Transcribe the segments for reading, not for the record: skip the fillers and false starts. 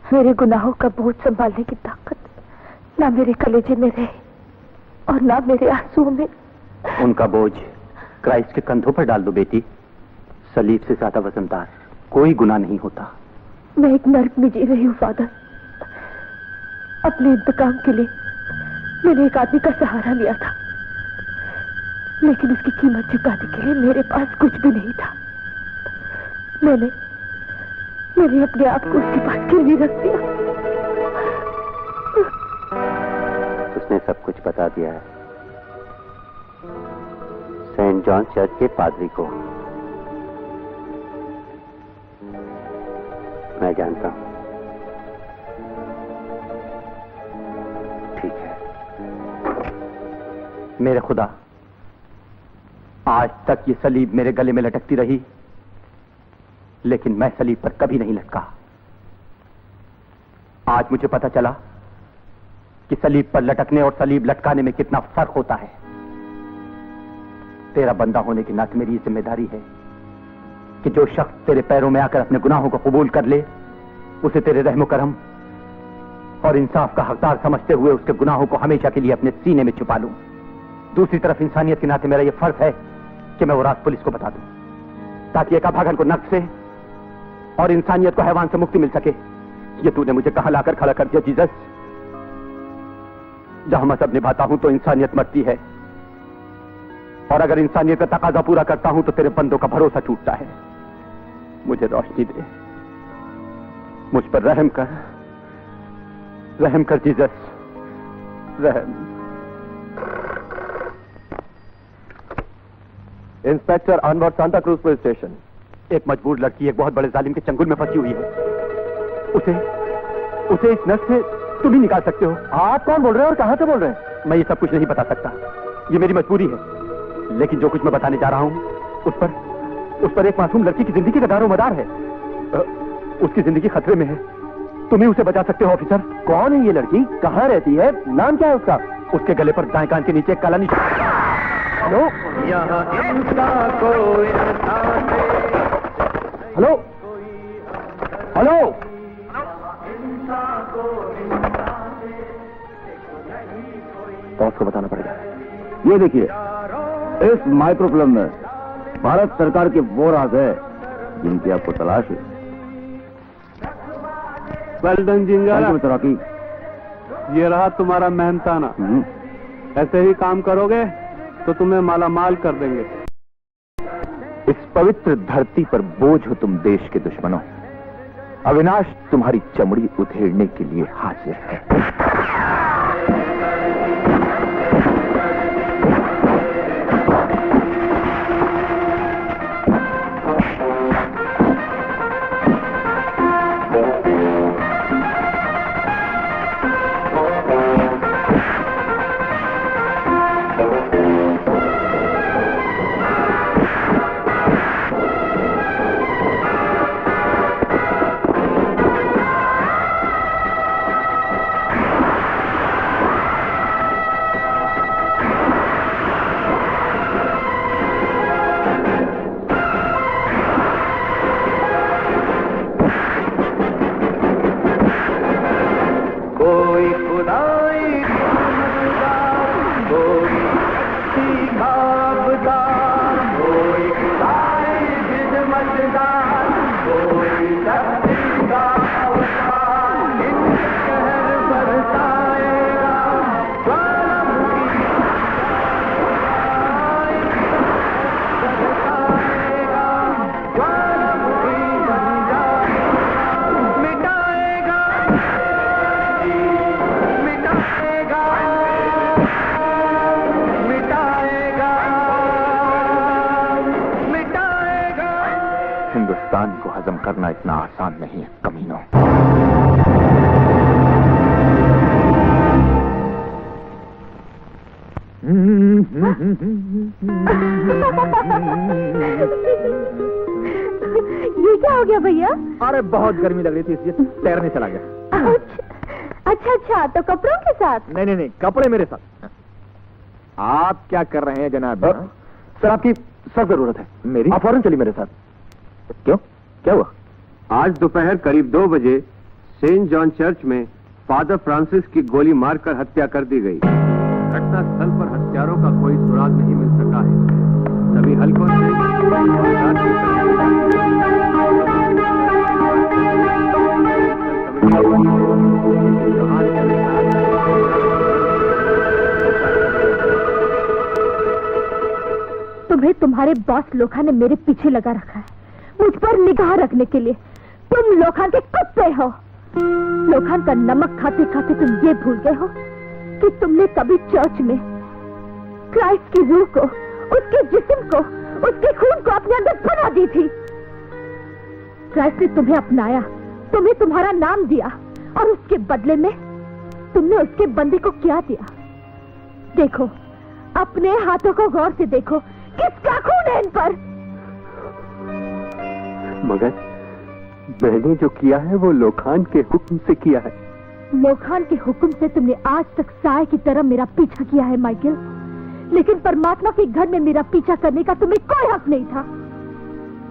मेरे गुनाहों का बोझ संभालने की ताकत ना मेरे कलेजे में रहे और ना मेरे आंसुओं में। उनका बोझ क्राइस्ट के कंधों पर डाल दो बेटी। सलीब से ज्यादा वजनदार कोई गुनाह नहीं होता। मैं एक नर्क में जी रही हूँ फादर। अपने इंतकाम के लिए मैंने एक आदमी का सहारा लिया था, लेकिन उसकी कीमत चुकाने के लिए मेरे पास कुछ भी नहीं था। मैंने अपने आप को उसके पास गिरवी रख दिया। उसने सब कुछ बता दिया है सेंट जॉन चर्च के पादरी को। मैं जानता हूं। ठीक है। मेरे खुदा, आज तक ये सलीब मेरे गले में लटकती रही, लेकिन मैं सलीब पर कभी नहीं लटका। आज मुझे पता चला कि सलीब पर लटकने और सलीब लटकाने में कितना फर्क होता है। तेरा बंदा होने के नाते मेरी जिम्मेदारी है कि जो शख्स तेरे पैरों में आकर अपने गुनाहों को कबूल कर ले, उसे तेरे रहम करम और इंसाफ का हकदार समझते हुए उसके गुनाहों को हमेशा के लिए अपने सीने में छुपा लूं। दूसरी तरफ इंसानियत के नाते मेरा यह फर्ज है कि मैं वो रात पुलिस को बता दूं, ताकि एक अभागन को नर्क से और इंसानियत को हैवान से मुक्ति मिल सके। ये तूने मुझे कहां लाकर खड़ा कर दिया जीसस। जहां मजहब निभाता हूं तो इंसानियत मरती है, और अगर इंसानियत का तकाजा पूरा करता हूं तो तेरे बंदों का भरोसा टूटता है। मुझे रोशनी दे, मुझ पर रहम कर जीसस, रहम। Inspector Anwar, Santa cruise police station. एक मजबूर लड़की एक बहुत बड़े जालिम के चंगुल में फंसी हुई है। उसे इस नस से तुम ही निकाल सकते हो। आप कौन बोल रहे हैं और कहां से बोल रहे हैं? मैं ये सब कुछ नहीं बता सकता, ये मेरी मजबूरी है, लेकिन जो कुछ मैं बताने जा रहा हूं उस पर एक मासूम लड़की की जिंदगी का दारोमदार है। उसकी जिंदगी खतरे में है। तुम ही उसे बचा सकते हो ऑफिसर। कौन है ये लड़की? कहां रहती है? नाम क्या है उसका? उसके गले पर दाएं कान के नीचे काला निशान। Hello, hello, hello. बॉस को बताना पड़ेगा। ये देखिए, इस माइक्रोफिल्म में भारत सरकार के वो राज है जिनकी आपको तलाश है। Well done जिंगारा। रॉकी, ये रहा तुम्हारा मेहनताना। ऐसे ही काम करोगे तो तुम्हें मालामाल कर देंगे। इस पवित्र धरती पर बोझ हो तुम देश के दुश्मनों। अविनाश तुम्हारी चमड़ी उधेड़ने के लिए हाजिर है। हिंदुस्तान को हजम करना इतना आसान नहीं है कमीनों। ये क्या हो गया भैया? अरे बहुत गर्मी लग रही थी इसलिए तैरने चला गया। अच्छा, तो कपड़ों के साथ? नहीं, कपड़े मेरे साथ। आप क्या कर रहे हैं जनाब? सर, आपकी सख्त जरूरत है। मेरी? आप फौरन चलिए मेरे साथ। क्यों, क्या हुआ? आज दोपहर करीब 2 बजे सेंट जॉन चर्च में फादर फ्रांसिस की गोली मारकर हत्या कर दी गई। घटना स्थल पर हत्यारों का कोई सुराग नहीं मिल सका है। सभी हलकों तुम्हें तुम्हारे बॉस लोखा ने मेरे पीछे लगा रखा है, मुझ पर निगाह रखने के लिए। तुम लोखान के कुत्ते हो। लोखान का नमक खाते खाते तुम ये भूल गए हो कि तुमने कभी चर्च में क्राइस्ट की रूह को, उसके जिस्म को, उसके खून को अपने अंदर बना दी थी। क्राइस्ट ने तुम्हें अपनाया, तुम्हें तुम्हारा नाम दिया और उसके बदले में तुमने उसके बंदे को क्या दिया? देखो, अपने हाथों को गौर से देखो, किसका खून है इन पर? मगर मैंने जो किया है वो लोखान के हुक्म से किया है। लोखान के हुक्म से तुमने आज तक साए की तरह मेरा पीछा किया है माइकल, लेकिन परमात्मा के घर में मेरा पीछा करने का तुम्हें कोई हक नहीं था।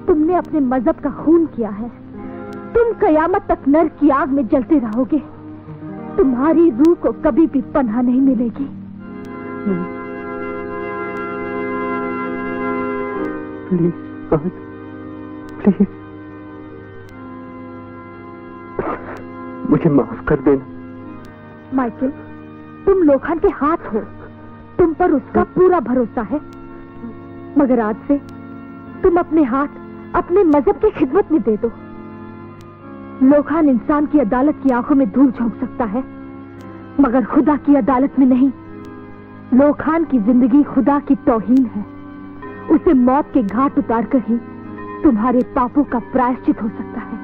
तुमने अपने मजहब का खून किया है। तुम कयामत तक नरक की आग में जलते रहोगे। तुम्हारी रूह को कभी भी पनाह नहीं मिलेगी। प्लीज गॉड, प्लीज मुझे माफ कर देना। माइकल, तुम लोखान के हाथ हो, तुम पर उसका पूरा भरोसा है, मगर आज से तुम अपने हाथ अपने मजहब की खिदमत में दे दो। लोखान इंसान की अदालत की आंखों में धूल झोंक सकता है, मगर खुदा की अदालत में नहीं। लोखान की जिंदगी खुदा की तौहीन है। उसे मौत के घाट उतारकर ही तुम्हारे पापों का प्रायश्चित हो सकता है।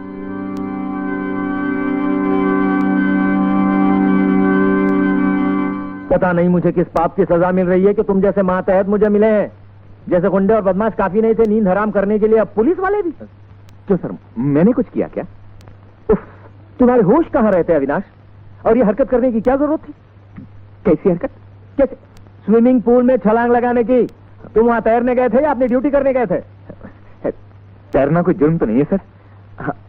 पता नहीं मुझे किस पाप की सजा मिल रही है कि तुम जैसे मातहत मुझे मिले हैं। जैसे गुंडे और बदमाश काफी नहीं थे नींद हराम करने के लिए, अब पुलिस वाले भी। क्यों सर, मैंने कुछ किया क्या? उफ, तुम्हारे होश कहाँ रहते हैं अविनाश? और ये हरकत करने की क्या जरूरत थी? कैसी हरकत? कैसे? स्विमिंग पूल में छलांग लगाने की। तुम वहां तैरने गए थे या अपनी ड्यूटी करने गए थे? तैरना कोई जुर्म तो नहीं है सर।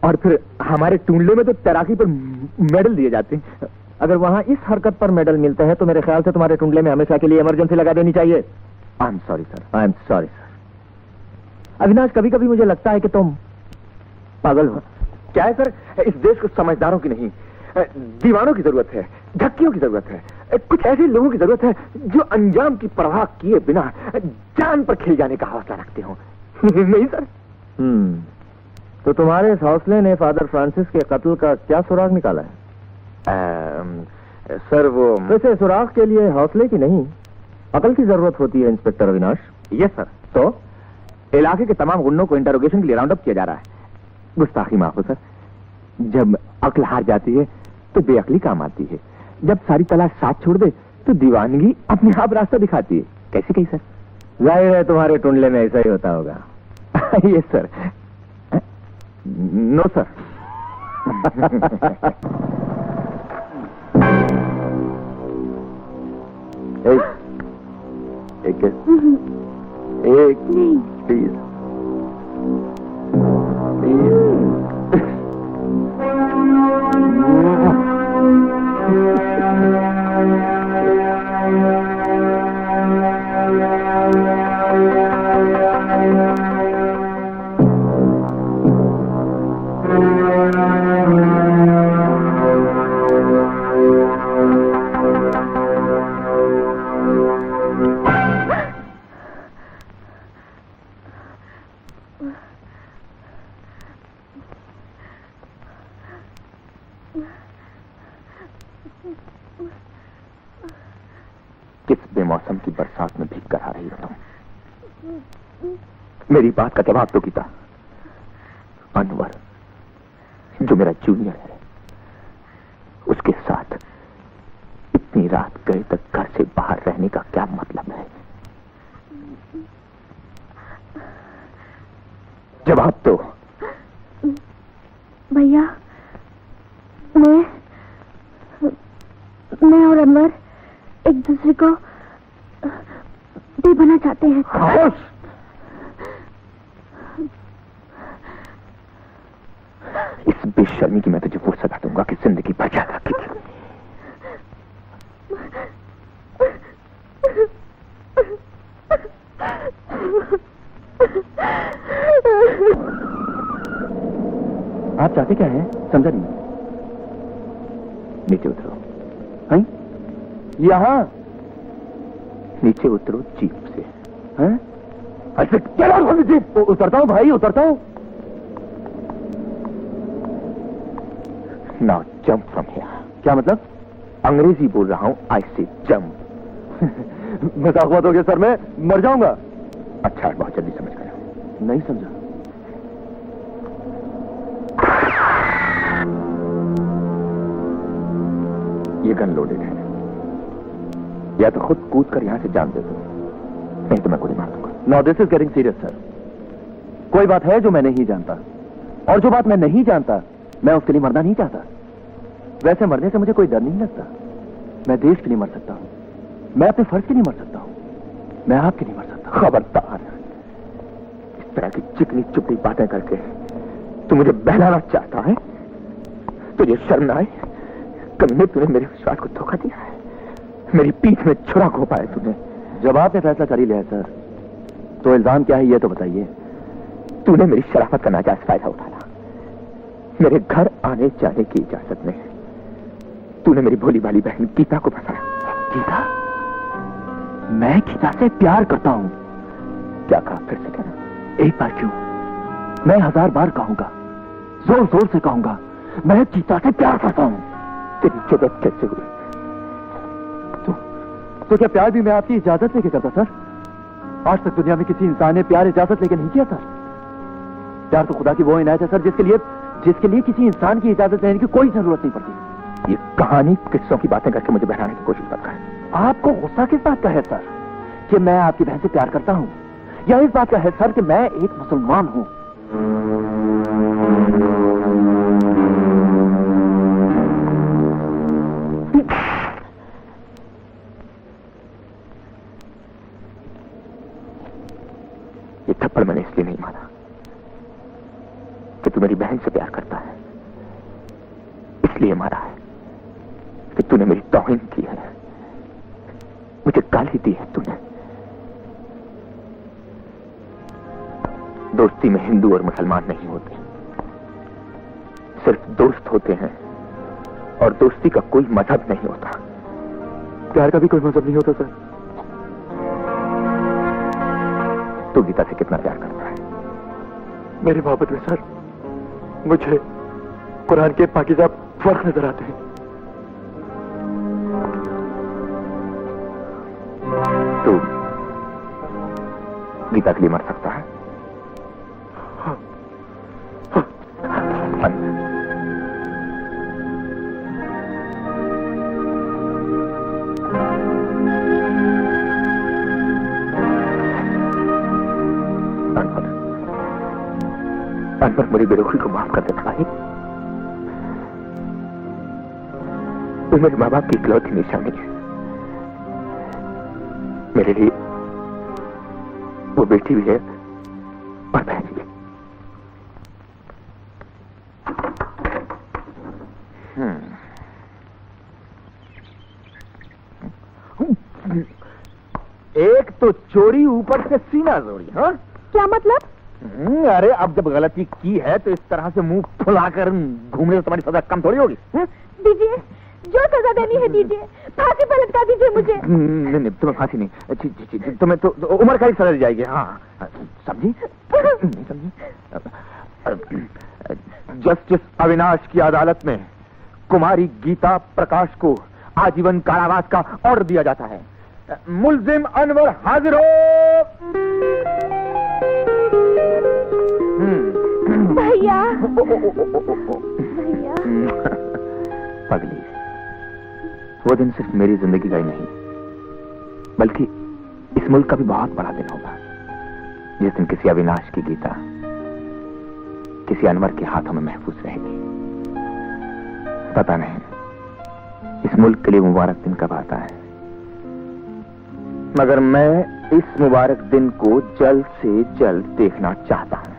और फिर हमारे टूंडले में तो तैराकी पर मेडल दिए जाते हैं। अगर वहां इस हरकत पर मेडल मिलते हैं तो मेरे ख्याल से तुम्हारे टुंडले में हमेशा के लिए इमरजेंसी लगा देनी चाहिए। I am sorry sir, I am sorry sir. Avinash, कभी कभी मुझे लगता है कि तुम पागल हो। क्या है सर, इस देश को समझदारों की नहीं, दीवानों की जरूरत है, झक्कियों की जरूरत है, कुछ ऐसे लोगों की जरूरत है जो अंजाम की परवाह किए बिना जान पर खिल जाने का हौसला रखते हो। नहीं सर? तो तुम्हारे इस हौसले ने फादर फ्रांसिस के कत्ल का क्या सुराग निकाला है? सर वो वैसे सुराग के लिए हौसले की नहीं, अकल की जरूरत होती है इंस्पेक्टर अविनाश। Yes sir. तो इलाके के तमाम गुंडों को इंटरोगेशन के लिए राउंड अप किया जा रहा है। गुस्ताखी माफ हो सर। जब अक्ल हार जाती है तो बेअक्ली काम आती है। जब सारी तलाश साथ छोड़ दे तो दीवानगी अपने आप रास्ता दिखाती है। कैसे कही सर? जाहिर है तुम्हारे टुंडले में ऐसा ही होता होगा। Yes sir. No sir. एक प्लीज किस बेमौसम की बरसात में भीग कर आ रही हो तुम? मेरी बात का जवाब तो कीता। अनवर जो मेरा जूनियर है, उसके साथ इतनी रात गए तक घर से बाहर रहने का क्या मतलब है? जवाब दो। भैया, मैं और अनवर एक दूसरे को बेबना चाहते हैं। खामोश! इस बेशर्मी की मैं तुझे फुर्सत दूंगा कि जिंदगी बचा की। आप चाहते क्या हैं? समझा नहीं। नीचे उतरो। हैं? यहां नीचे उतरो जीप से। हैं? ऐसे क्या जीप? उतरता हूं भाई, उतरता हूं। Now jump from here. क्या मतलब? अंग्रेजी बोल रहा हूं, आई से जंप। मजाक बात हो गया सर, मैं मर जाऊंगा। अच्छा, बहुत जल्दी समझ गया। नहीं समझा। ये गन लोडेड है, या तो खुद कूद कर यहां से जान दे दो, नहीं तो मैं गोली मार दूंगा। Now this is getting serious sir. कोई बात है जो मैं नहीं जानता, और जो बात मैं नहीं जानता मैं उसके लिए मरना नहीं चाहता। वैसे मरने से मुझे कोई डर नहीं लगता। मैं देश के लिए मर सकता हूं, मैं अपने फर्ज के लिए मर सकता हूं, मैं आपके लिए मर सकता हूं। खबरदार, इस तरह की चिकनी चुपड़ी बातें करके तू मुझे बहलाना चाहता है? तुझे शर्म ना आए? कभी तूने मेरे विश्वास को धोखा दिया है, मेरी पीठ में छुरा घोंपा है तूने। जब आपने फैसला कर ही लिया सर, तो इल्जाम क्या है ये तो बताइए। तूने मेरी शराफत का नाजायज फायदा उठाया। मेरे घर आने जाने की इजाजत में तूने मेरी भोली भाली बहन गीता को फंसाया। गीता? मैं गीता से प्यार करता हूं। क्या कहा? फिर से कहना। एक बार क्यों, मैं 1000 बार कहूंगा, जोर जोर से कहूंगा, मैं गीता से प्यार करता हूं। तेरी जरूरत कैसे हुई? तो क्या प्यार भी मैं आपकी इजाजत लेके करता सर? आज तक दुनिया में किसी इंसान ने प्यार इजाजत लेके नहीं किया सर। प्यार तो खुदा की वो इनायत है सर, जिसके लिए किसी इंसान की इजाजत लेने की कोई जरूरत नहीं पड़ती। ये कहानी किस्सों की बातें करके मुझे बहलाने की कोशिश मत कर। आपको गुस्सा किस बात का है सर कि मैं आपकी बहन से प्यार करता हूं, या इस बात का है सर कि मैं एक मुसलमान हूं? ये थप्पड़ मैंने इसलिए नहीं मारा कि तू मेरी बहन से प्यार करता है, इसलिए मारा है कि तूने मेरी तौहीन की है, मुझे गाली दी है तूने। दोस्ती में हिंदू और मुसलमान नहीं होते, सिर्फ दोस्त होते हैं, और दोस्ती का कोई मजहब नहीं होता। प्यार का भी कोई मजहब नहीं होता सर। तू गीता से कितना प्यार करता है? मेरी मोहब्बत में सर मुझे कुरान के पाकीज़ा फर्क नजर आते हैं। तू गीता के लिए मर सकता है? अनवर, मेरी बेरुखी को माफ कर देना भाई। तू मेरे माँ बाप की इकलौती निशानी है। मेरे लिए वो बेटी भी है और बहन भी। एक तो चोरी, ऊपर से सीना जोड़ी। हाँ, क्या मतलब? अरे अब जब गलती की है तो इस तरह से मुंह फुलाकर घूमने से तुम्हारी सजा कम थोड़ी होगी। दीजिए, जो सजा देनी है दीजिए, फांसी पर लटका दीजिए मुझे। नहीं, तुम्हें फांसी नहीं, तुम्हें तो उम्र का ही सजा दी जाएगी। हाँ, समझी? नहीं समझी? जस्टिस अविनाश की अदालत में कुमारी गीता प्रकाश को आजीवन कारावास का ऑर्डर दिया जाता है। मुल्जिम अनवर हाजिर हो। भैया, पगली, वो दिन सिर्फ मेरी जिंदगी का ही नहीं, बल्कि इस मुल्क का भी बहुत बड़ा दिन होगा, जिस दिन किसी अविनाश की गीता किसी अनवर के हाथों में महफूज रहेगी। पता नहीं इस मुल्क के लिए मुबारक दिन कब आता है, मगर मैं इस मुबारक दिन को जल्द से जल्द देखना चाहता हूं।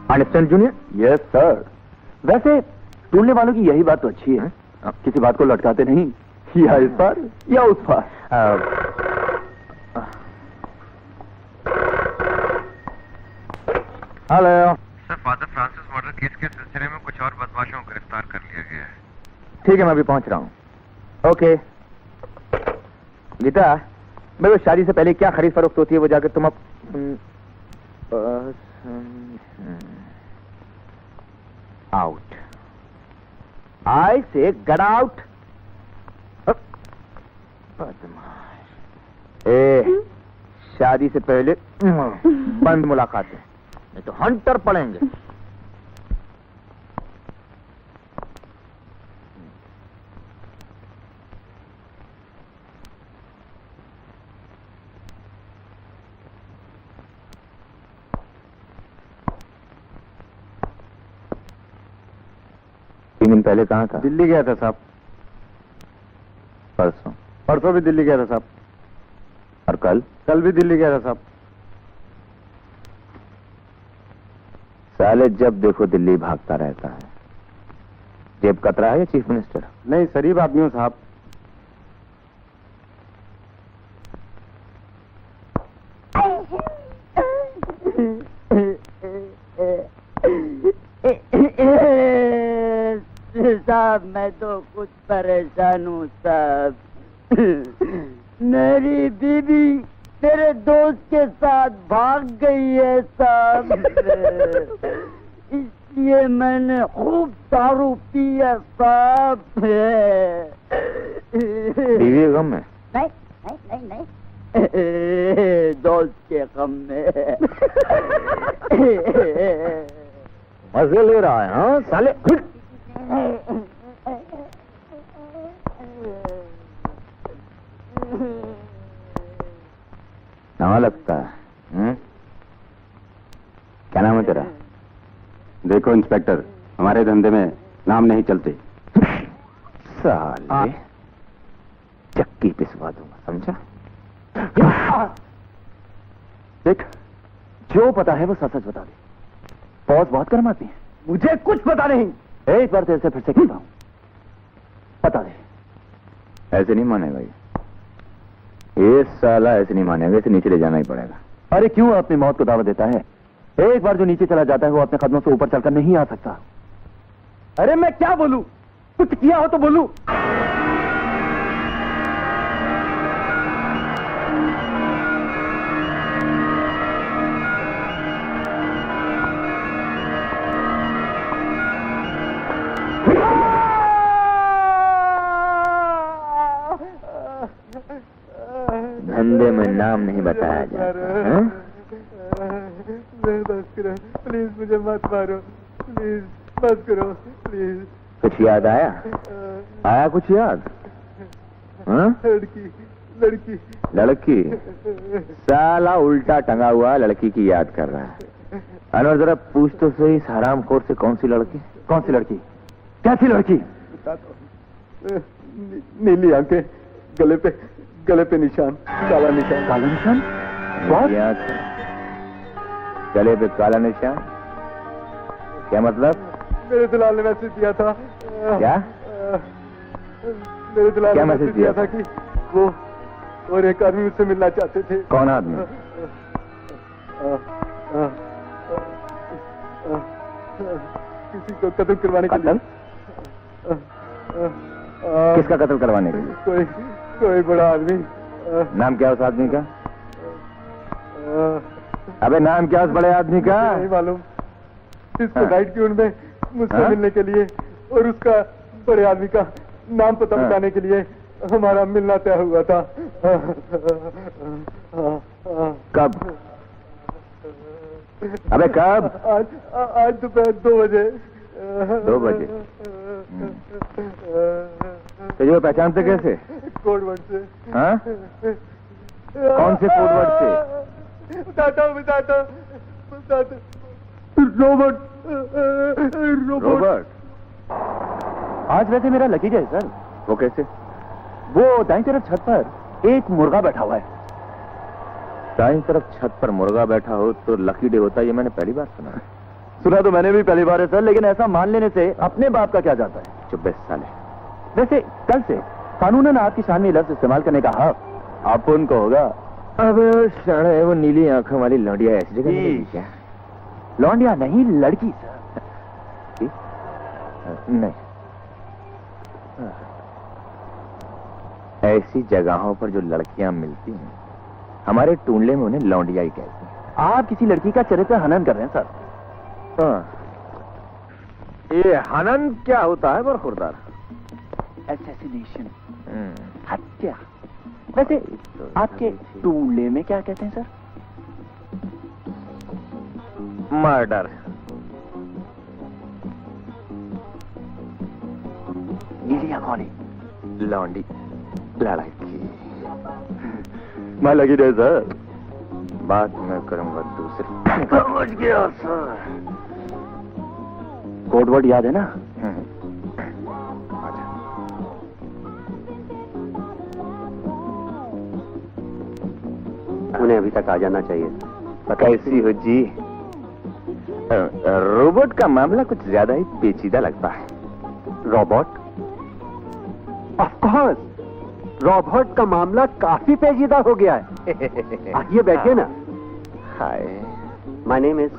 Understand junior? Yes sir. वैसे सुनने वालों की यही बात तो अच्छी है, किसी बात को लटकाते नहीं, या इस पार या उस पार। Hello sir, father Francis murder case के सिलसिले में कुछ और बदमाशों को गिरफ्तार कर लिया गया है। ठीक है, मैं अभी पहुंच रहा हूँ। ओके गीता, मेरे को शादी से पहले क्या खरीद फरोख्त होती है वो जाकर तुम अब आउट। आई से गेट आउट। ए, शादी से पहले बंद मुलाकातें, नहीं तो हंटर पड़ेंगे। तीन दिन पहले कहाँ था? दिल्ली गया था साहब। परसों भी दिल्ली गया था साहब। और कल भी दिल्ली गया था साहब। साले जब देखो दिल्ली भागता रहता है। जेब कतरा है या चीफ मिनिस्टर? नहीं, शरीफ आदमी हूँ साहब। साहब मैं तो कुछ परेशान हूँ साहब। मेरी बीवी मेरे दोस्त के साथ भाग गई है साहब। इसलिए मैंने खूब दारू पी है साहब। बीवी के गम में? नहीं नहीं नहीं नहीं, दोस्त के गम में। मजे ले रहा है हाँ साले। कहाँ लगता है? क्या नाम है तेरा? देखो इंस्पेक्टर, हमारे धंधे में नाम नहीं चलते। साले चक्की पिसवा दूंगा, समझा? देख, जो पता है वो सच सच बता दे। पौज बहुत कर्म आती है। मुझे कुछ पता नहीं। एक बार तेरे से फिर से कहता हूं, बता दे। ऐसे नहीं मानेगा ये साला, ऐसे नहीं मानेगा, इसे नीचे ले जाना ही पड़ेगा। अरे क्यों अपनी मौत को दावा देता है? एक बार जो नीचे चला जाता है वो अपने कदमों से ऊपर चलकर नहीं आ सकता। अरे मैं क्या बोलूं? कुछ किया हो तो बोलूं। धंधे में नाम नहीं बताया जाता। बस करो प्लीज, मुझे मत मारो प्लीज, बस करो प्लीज। कुछ याद आया? आया कुछ याद? हाँ? लड़की साला उल्टा टंगा हुआ लड़की की याद कर रहा है। अनवर जरा पूछ तो सही, इस हरामखोर से कौन सी लड़की? कौन सी लड़की? कैसी लड़की? नीली आंखें, गले पे निशान, काला निशान। काला निशान? बहुत याद है। गले पे काला निशान, क्या मतलब? मेरे दुलाल ने मैसेज दिया था। क्या? मेरे दुलाल क्या ने मैसेज दिया था कि वो और एक आदमी मुझसे मिलना चाहते थे। कौन आदमी? किसी को कत्ल करवाने के लिए। किसका कत्ल करवाने के लिए? कोई बड़ा आदमी। नाम क्या उस आदमी का? अबे नाम क्या उस बड़े आदमी का? नहीं मालूम। इसको नाइट क्यून में मुझसे मिलने के लिए और उसका बड़े आदमी का नाम पता बताने के लिए हमारा मिलना तय हुआ था। कब? अबे कब? आज दोपहर 2 बजे। 2 बजे? तुझे पहचानते कैसे? कोड वर्ड से। हाँ? कौन से कोड वर्ड से? बताता हूँ। रोबोट। आज वैसे मेरा लकीजा है सर। वो कैसे? वो दाईं तरफ छत पर एक मुर्गा बैठा हुआ है। दाईं तरफ छत पर मुर्गा बैठा हो तो लकी डे होता है, ये मैंने पहली बार सुना है। सुना तो मैंने भी पहली बार है सर, लेकिन ऐसा मान लेने से अपने बाप का क्या जाता है? चुप बेस साले। वैसे कल से कानूनन आपकी शान में लफ्ज इस्तेमाल करने का हक आप उनको होगा। अब शाना है वो नीली आंखों वाली लौंडिया ऐसी जगह मिलेगी क्या? लौंडिया नहीं, लड़की सर। नहीं, ऐसी जगहों पर जो लड़कियां मिलती हैं हमारे टूंडले में उन्हें लौंडिया ही कहते हैं। आप किसी लड़की का चरित्र हनन कर रहे हैं सर। हाँ। ये हनन क्या होता है बरखुरदार? असैसिनेशन, हत्या। वैसे आपके टूले में क्या कहते हैं सर? मर्डर। नीलिया कौन? लौंडी लड़की। मैं लगी रहे सर। बात मैं करूंगा दूसरी। समझ गया सर। कोड वर्ड याद है ना? आजा। उन्हें अभी तक आ जाना चाहिए। कैसी हो जी? रोबोट का मामला कुछ ज्यादा ही पेचीदा लगता है। रोबोट? ऑफ कोर्स, रोबोट का मामला काफी पेचीदा हो गया है। आइए बैठिए ना। हाय, माय नेम इज।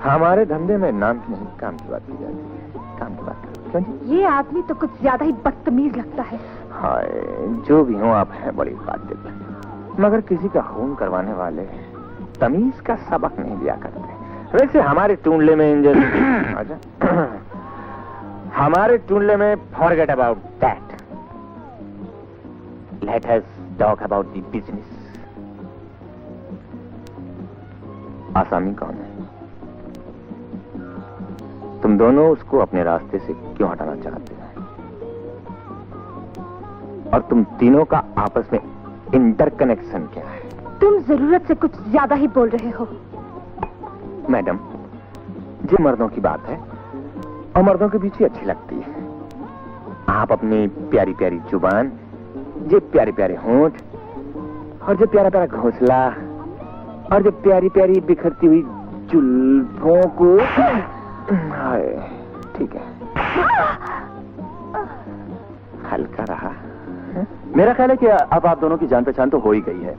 हमारे धंधे में नाम की नहीं काम की बात की जाती है। काम की बात करो। क्यों जी? ये आदमी तो कुछ ज्यादा ही बदतमीज लगता है। हाय, जो भी हो आप हैं बड़ी कातिल, मगर किसी का खून करवाने वाले तमीज का सबक नहीं दिया करते। वैसे हमारे टूंडले में इंजन आजा। हमारे टूंडले में forget about that, let us talk about the business. आसामी कौन है? तुम दोनों उसको अपने रास्ते से क्यों हटाना चाहते हो? और तुम तीनों का आपस में इंटरकनेक्शन क्या है? तुम जरूरत से कुछ ज्यादा ही बोल रहे हो। मैडम, ये मर्दों की बात है और मर्दों के बीच ही अच्छी लगती है। आप अपनी प्यारी प्यारी जुबान, ये प्यारे प्यारे होंठ और जो प्यारा प्यारा घोंसला और जो प्यारी प्यारी बिखरती हुई जुल्फों को। हाय, ठीक है, हल्का रहा। मेरा ख्याल है कि अब आप दोनों की जान पहचान तो हो ही गई है।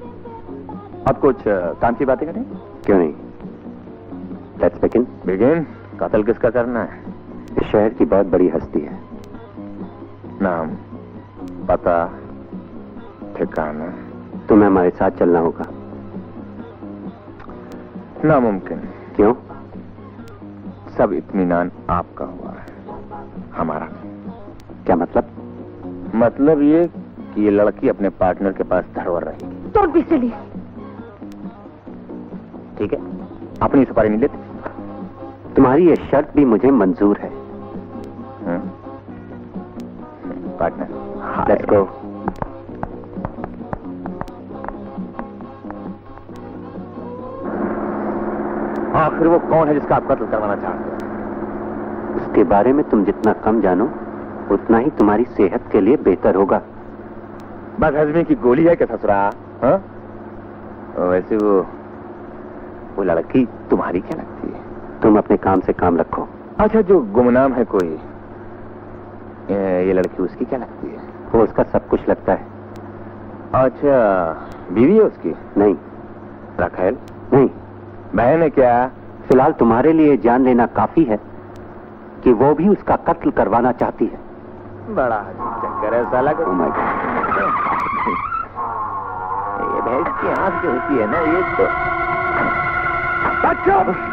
अब कुछ काम की बातें करें? क्यों नहीं? Let's begin. बिगिन? कत्ल किसका करना है? इस शहर की बहुत बड़ी हस्ती है। नाम, पता, ठिकाना? तुम्हें हमारे साथ चलना होगा। नामुमकिन। क्यों? सब इत्मीनान आपका हुआ है, हमारा नहीं। क्या मतलब? मतलब ये कि ये लड़की अपने पार्टनर के पास धड़वर रहेगी। Don't be silly. ठीक है, अपनी सुपारी नहीं लेते? तुम्हारी ये शर्त भी मुझे मंजूर है। Partner, let's go. आखिर वो कौन है जिसका आप कत्ल करवाना चाहते हैं? उसके बारे में तुम जितना कम जानो उतना ही तुम्हारी सेहत के लिए बेहतर होगा। बदहजमी की गोली है क्या ससुरा? हाँ? वैसे वो लड़की तुम्हारी क्या लगती है? तुम अपने काम से काम रखो। अच्छा, जो गुमनाम है कोई, ये लड़की उसकी क्या लगती है? वो उसका सब कुछ लगता है। अच्छा, बीवी है उसकी? नहीं। राखेल? नहीं। बहन है क्या? फिलहाल तुम्हारे लिए जान लेना काफी है कि वो भी उसका कत्ल करवाना चाहती है। बड़ा अजीब चक्कर है साला को। Oh my God। ये भैंस की आंख जो होती है ना, ये तो बच्चों!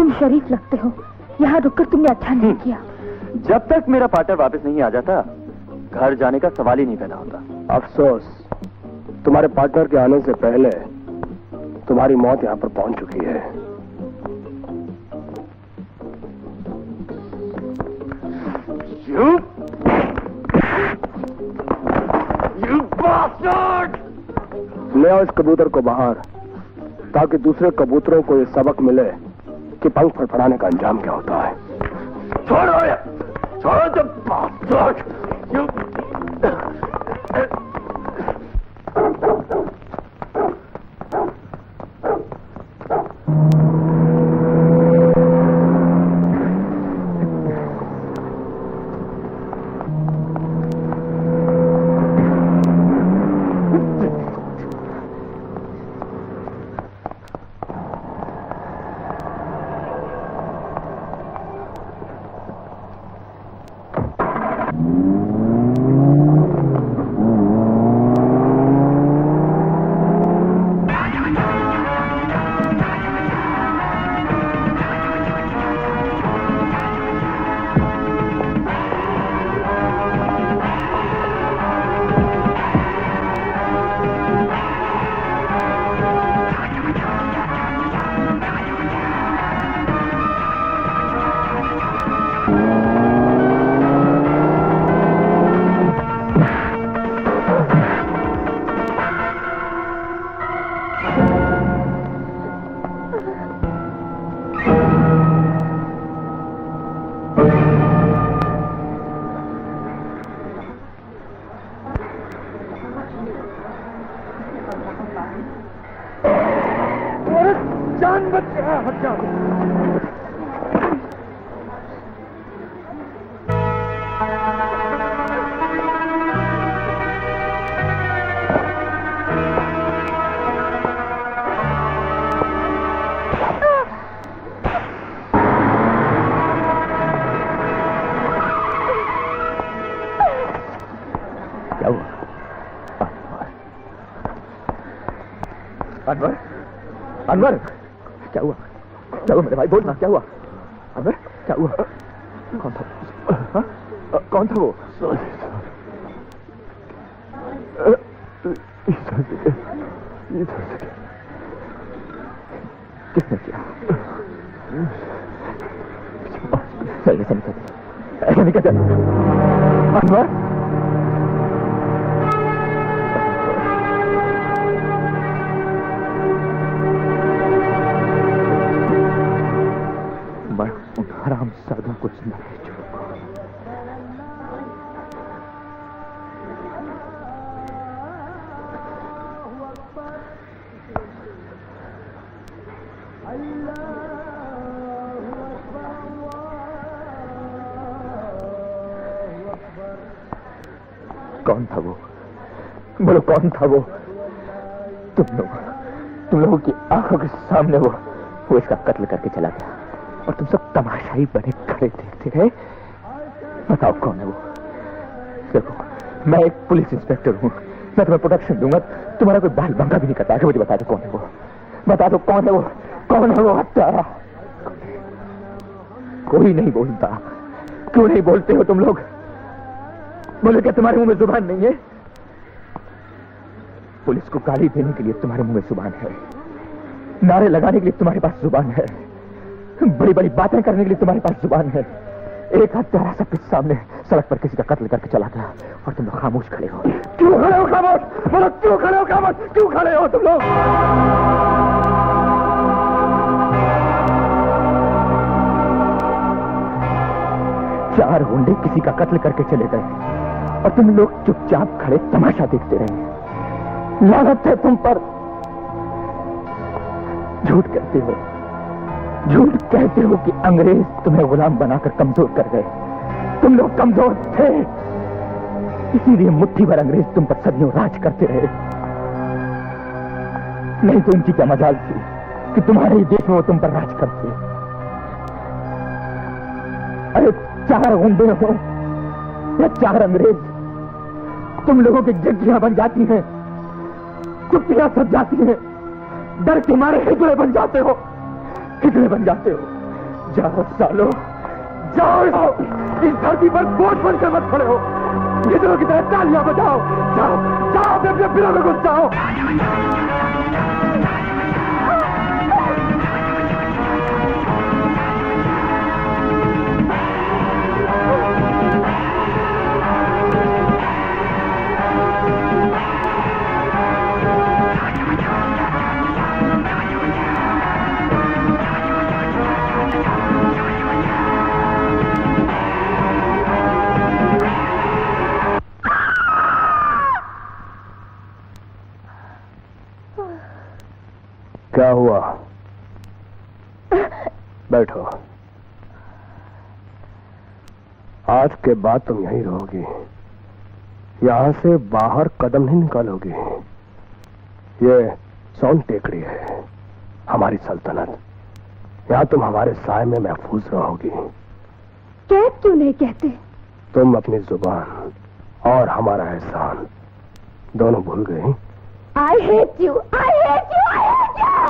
तुम शरीफ लगते हो, यहाँ रुककर तुमने अच्छा नहीं किया। जब तक मेरा पार्टनर वापस नहीं आ जाता घर जाने का सवाल ही नहीं पैदा होता। अफसोस, तुम्हारे पार्टनर के आने से पहले तुम्हारी मौत यहाँ पर पहुंच चुकी है। ले आओ इस कबूतर को बाहर, ताकि दूसरे कबूतरों को ये सबक मिले कि पंख फड़फड़ाने का अंजाम क्या होता है। छोड़ो ये, छोड़ो जब जान बच गया। हट जाओ। क्या हुआ? अनवर, अनवर, क्या हुआ? क्या हुआ मेरे भाई? बोल ना, क्या हुआ? अनवर, क्या हुआ? कौन था? हाँ? कौन था वो? किसने किया? ऐसा नहीं करते, ऐसा नहीं करते। अनवर, हराम साधु को जिंदा भेज चुका। कौन था वो? बोलो कौन था वो? तुम लोगों की आंखों के सामने वो इसका कत्ल करके चला गया और तुम सब तमाशाई बने खड़े देखते रहे। बताओ कौन है वो? देखो, मैं एक पुलिस इंस्पेक्टर हूँ, मैं तुम्हें प्रोटेक्शन दूंगा, तुम्हारा कोई बाल बंका भी नहीं करता। मुझे बता दो कौन है वो, बता दो कौन है वो, कौन है वो हत्यारा? कोई नहीं बोलता। क्यों नहीं बोलते हो तुम लोग? बोले क्या तुम्हारे मुंह में जुबान नहीं है? पुलिस को गाली देने के लिए तुम्हारे मुंह में जुबान है, नारे लगाने के लिए तुम्हारे पास जुबान है, बड़ी बड़ी बातें करने के लिए तुम्हारे पास जुबान है। एक हत्यारा सबके सामने सड़क पर किसी का कत्ल करके चला गया और तुम लोग खामोश खड़े हो। क्यों खड़े हो खामोश? बोलो क्यों खड़े हो खामोश? क्यों खड़े हो तुम लोग? चार गुंडे किसी का कत्ल करके चले गए और तुम लोग चुपचाप खड़े तमाशा देखते रहे। लानत है तुम पर। झूठ कहते हो, झूठ कहते हो कि अंग्रेज तुम्हें गुलाम बनाकर कमजोर कर गए। तुम लोग कमजोर थे, इसीलिए मुट्ठी भर अंग्रेज तुम पर सदियों राज करते रहे। नहीं तो उनकी क्या मजाल थी कि तुम्हारे ही देश में वो तुम पर राज करते। अरे चार गुंडे हो या चार अंग्रेज, तुम लोगों की जग्गियां बन जाती हैं, चुप्पियां सज जाती हैं, डर के मारे हिजड़े बन जाते हो, हिजड़े बन जाते हो। जाओ सालो, जाओ, इस धरती पर बोझ बनकर मत खड़े हो, गिद्धों की तरह तालियां बजाओ, जाओ जाओ, अपने बिलों में घुस जाओ। क्या हुआ? बैठो। आज के बाद तुम यहीं रहोगी, यहां से बाहर कदम नहीं निकालोगी। ये सोन टेकड़ी है, हमारी सल्तनत। यहां तुम हमारे साए में महफूज रहोगी। कैद क्यों नहीं कहते? तुम अपनी जुबान और हमारा एहसान दोनों भूल गई। I hate you, I hate you, I hate you!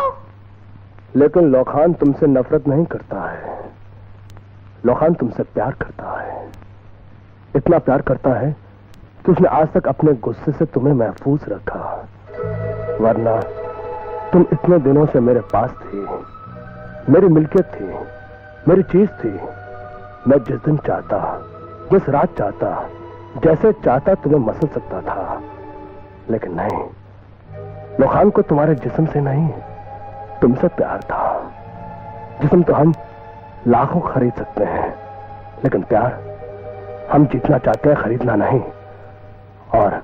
लेकिन लोखान तुमसे नफरत नहीं करता है, लोखान तुमसे प्यार करता है। इतना प्यार करता है कि उसने आज तक अपने गुस्से से तुम्हें महफूज रखा, वरना तुम इतने दिनों से मेरे पास थी, मेरी मिल्कियत थी, मेरी चीज थी। मैं जिस दिन चाहता, जिस रात चाहता, जैसे चाहता तुम्हें मसल सकता था, लेकिन नहीं, लोखान को तुम्हारे जिस्म से नहीं, तुमसे प्यार था। जिस्म तो हम लाखों खरीद सकते हैं, लेकिन प्यार हम जितना चाहते हैं खरीदना नहीं, और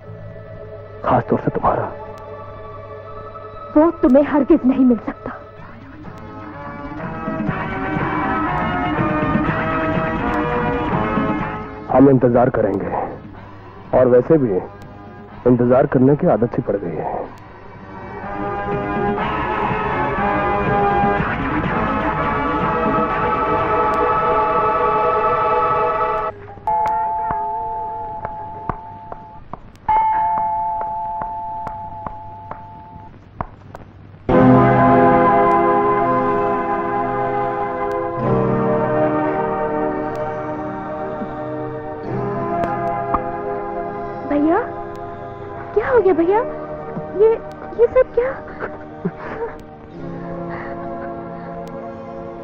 खासतौर से तुम्हारा। वो तुम्हें हरगिज नहीं मिल सकता। हम इंतजार करेंगे, और वैसे भी इंतजार करने की आदत सी पड़ गई है। भैया, क्या हो गया भैया? ये सब क्या?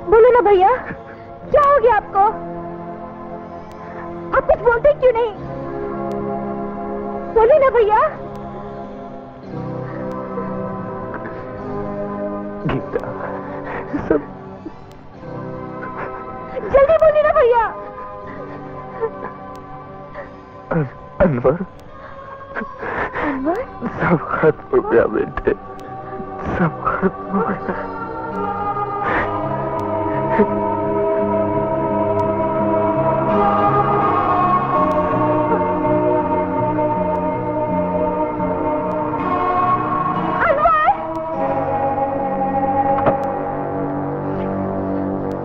बोलो ना भैया, क्या हो गया आपको? आप कुछ बोलते क्यों नहीं? बोलो ना भैया। गीता, सब जल्दी बोलिए ना भैया। अनवर, अनवर? सब खत्म हो गया बेटे, सब खत्म हो गया।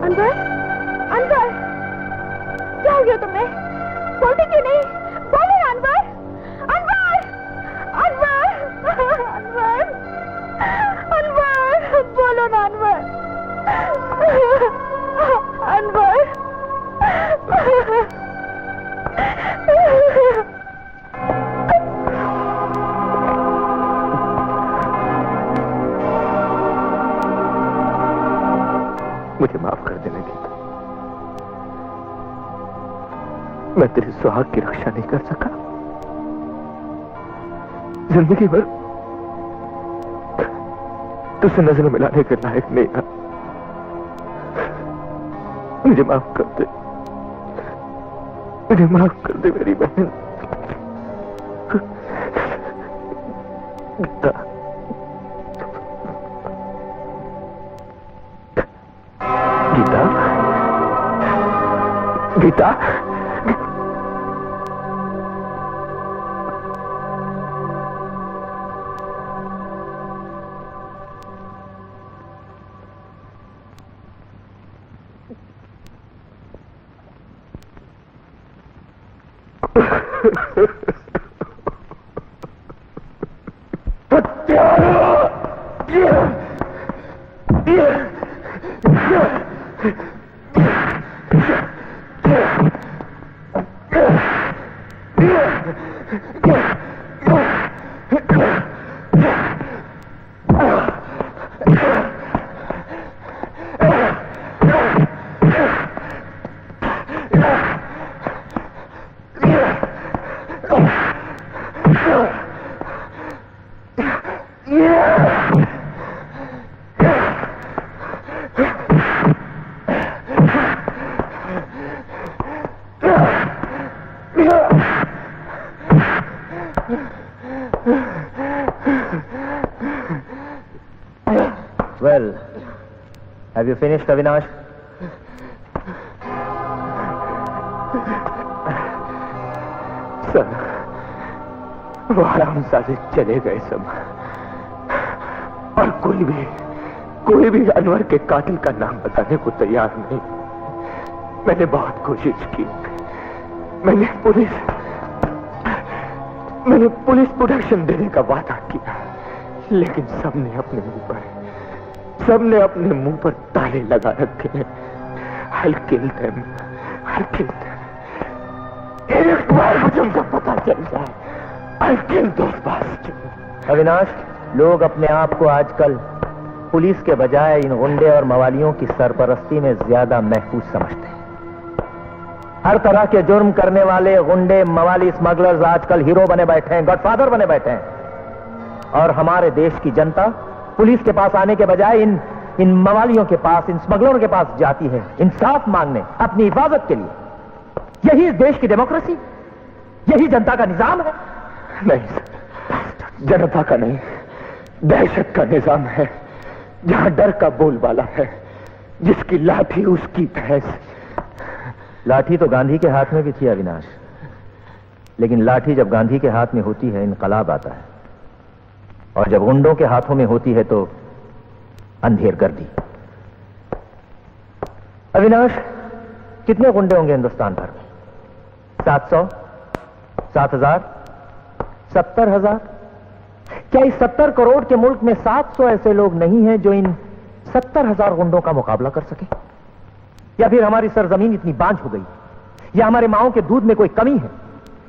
अनवर, अनवर, क्या हो गया तुम्हें? बोलते क्यों नहीं? बोलो ना अनवर, अनवर, अनवर, अनवर, अनवर, बोलो ना अनवर, अनवर। मुझे माफ कर देना गीता, मैं तेरे सुहाग की रक्षा नहीं कर सका। जिंदगी भर तुझसे नजर मिलाने के लायक नहीं था। मुझे माफ कर दे, मुझे माफ कर दे मेरी बहन Geeta. Geeta, Geeta, Well, have you finished, Avinash? Sir, वो हरामजादे चले गए सब, और कोई भी अनवर के कातिल का नाम बताने को तैयार नहीं। मैंने बहुत कोशिश की, मैंने पुलिस प्रोटेक्शन देने का वादा किया, लेकिन सबने अपने मुंह पर ताले लगा रखे हैं। I'll kill them. एक बार मुझे उनका पता चल जाए, I'll kill those bastards. Avinash, लोग अपने आप को आजकल पुलिस के बजाय इन गुंडे और मवालियों की सरपरस्ती में ज्यादा महफूज समझते हैं। हर तरह के जुर्म करने वाले गुंडे, मवाली, स्मगलर्स आजकल हीरो बने बैठे हैं, गॉडफादर बने बैठे हैं। और हमारे देश की जनता पुलिस के पास आने के बजाय इन मवालियों के पास, इन स्मगलरों के पास जाती है इंसाफ मांगने, अपनी हिफाजत के लिए। यही इस देश की डेमोक्रेसी, यही जनता का निजाम है। नहीं सर, जनता का नहीं, दहशत का निजाम है, जहां डर का बोलबाला है, जिसकी लाठी उसकी भैंस। लाठी तो गांधी के हाथ में भी थी अविनाश, लेकिन लाठी जब गांधी के हाथ में होती है इनकलाब आता है, और जब गुंडों के हाथों में होती है तो अंधेरगर्दी। अविनाश, कितने गुंडे होंगे हिंदुस्तान भर में? 700, 7000, 70,000? क्या इस 70 करोड़ के मुल्क में 700 ऐसे लोग नहीं हैं जो इन 70,000 गुंडों का मुकाबला कर सके? या फिर हमारी सरजमीन इतनी बांझ हो गई, या हमारे माओं के दूध में कोई कमी है,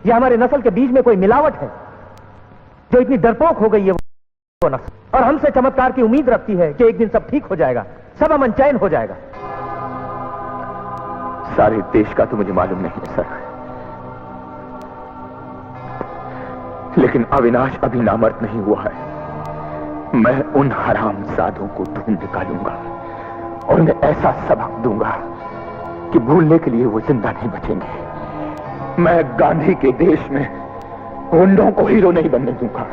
या हमारे नस्ल के बीज में कोई मिलावट है जो इतनी डरपोक हो गई है वो नस्ल, और हमसे चमत्कार की उम्मीद रखती है कि एक दिन सब ठीक हो जाएगा, सब अमन चैन हो जाएगा। सारे देश का तो मुझे मालूम नहीं है सर, लेकिन अविनाश अभी नामर्द नहीं हुआ है। मैं उन हरामजादों को ढूंढ निकालूंगा और उन्हें ऐसा सबक दूंगा कि भूलने के लिए वो जिंदा नहीं बचेंगे। मैं गांधी के देश में गुंडों को हीरो नहीं बनने दूंगा।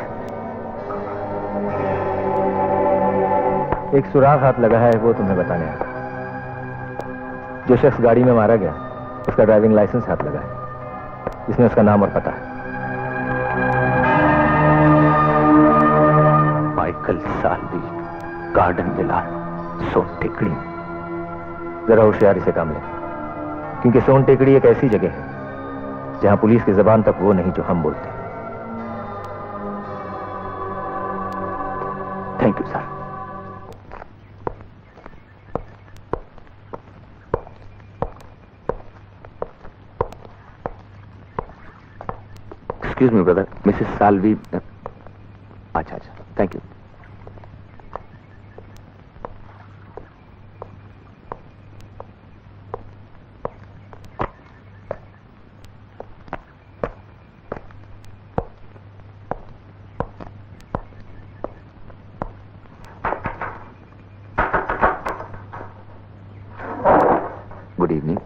एक सुराग हाथ लगा है, वो तुम्हें बताने आया। जो शख्स गाड़ी में मारा गया उसका ड्राइविंग लाइसेंस हाथ लगा है, इसमें उसका नाम और पता है। माइकल साल्वी, गार्डन विला, सोन टेकड़ी। जरा होशियारी से काम लें, क्योंकि सोन टेकड़ी एक ऐसी जगह है जहां पुलिस की जबान तक वो नहीं जो हम बोलते। Thank you sir. Excuse me brother, Mrs Salvi. अच्छा, thank you. Good evening.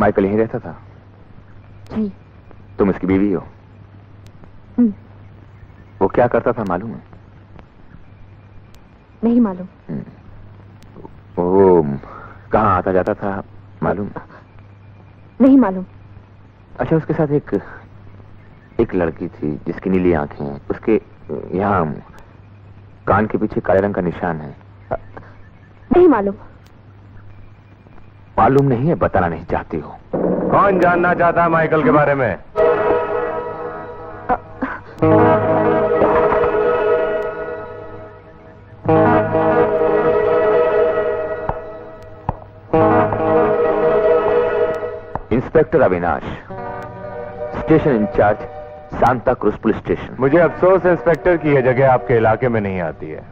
Michael यहीं रहता था? जी। तुम इसकी बीवी हो? वो क्या करता था मालूम है? नहीं मालूम। वो कहाँ आता जाता था मालूम? नहीं मालूम। अच्छा, उसके साथ एक लड़की थी जिसकी नीली आंखें हैं, उसके यहाँ कान के पीछे काले रंग का निशान है। नहीं मालूम। मालूम नहीं है, बताना नहीं चाहती हो? कौन जानना चाहता है माइकल के बारे में? Inspector Avinash, station in charge, Santa cruise police station. मुझे अफसोस है इंस्पेक्टर की यह जगह आपके इलाके में नहीं आती है।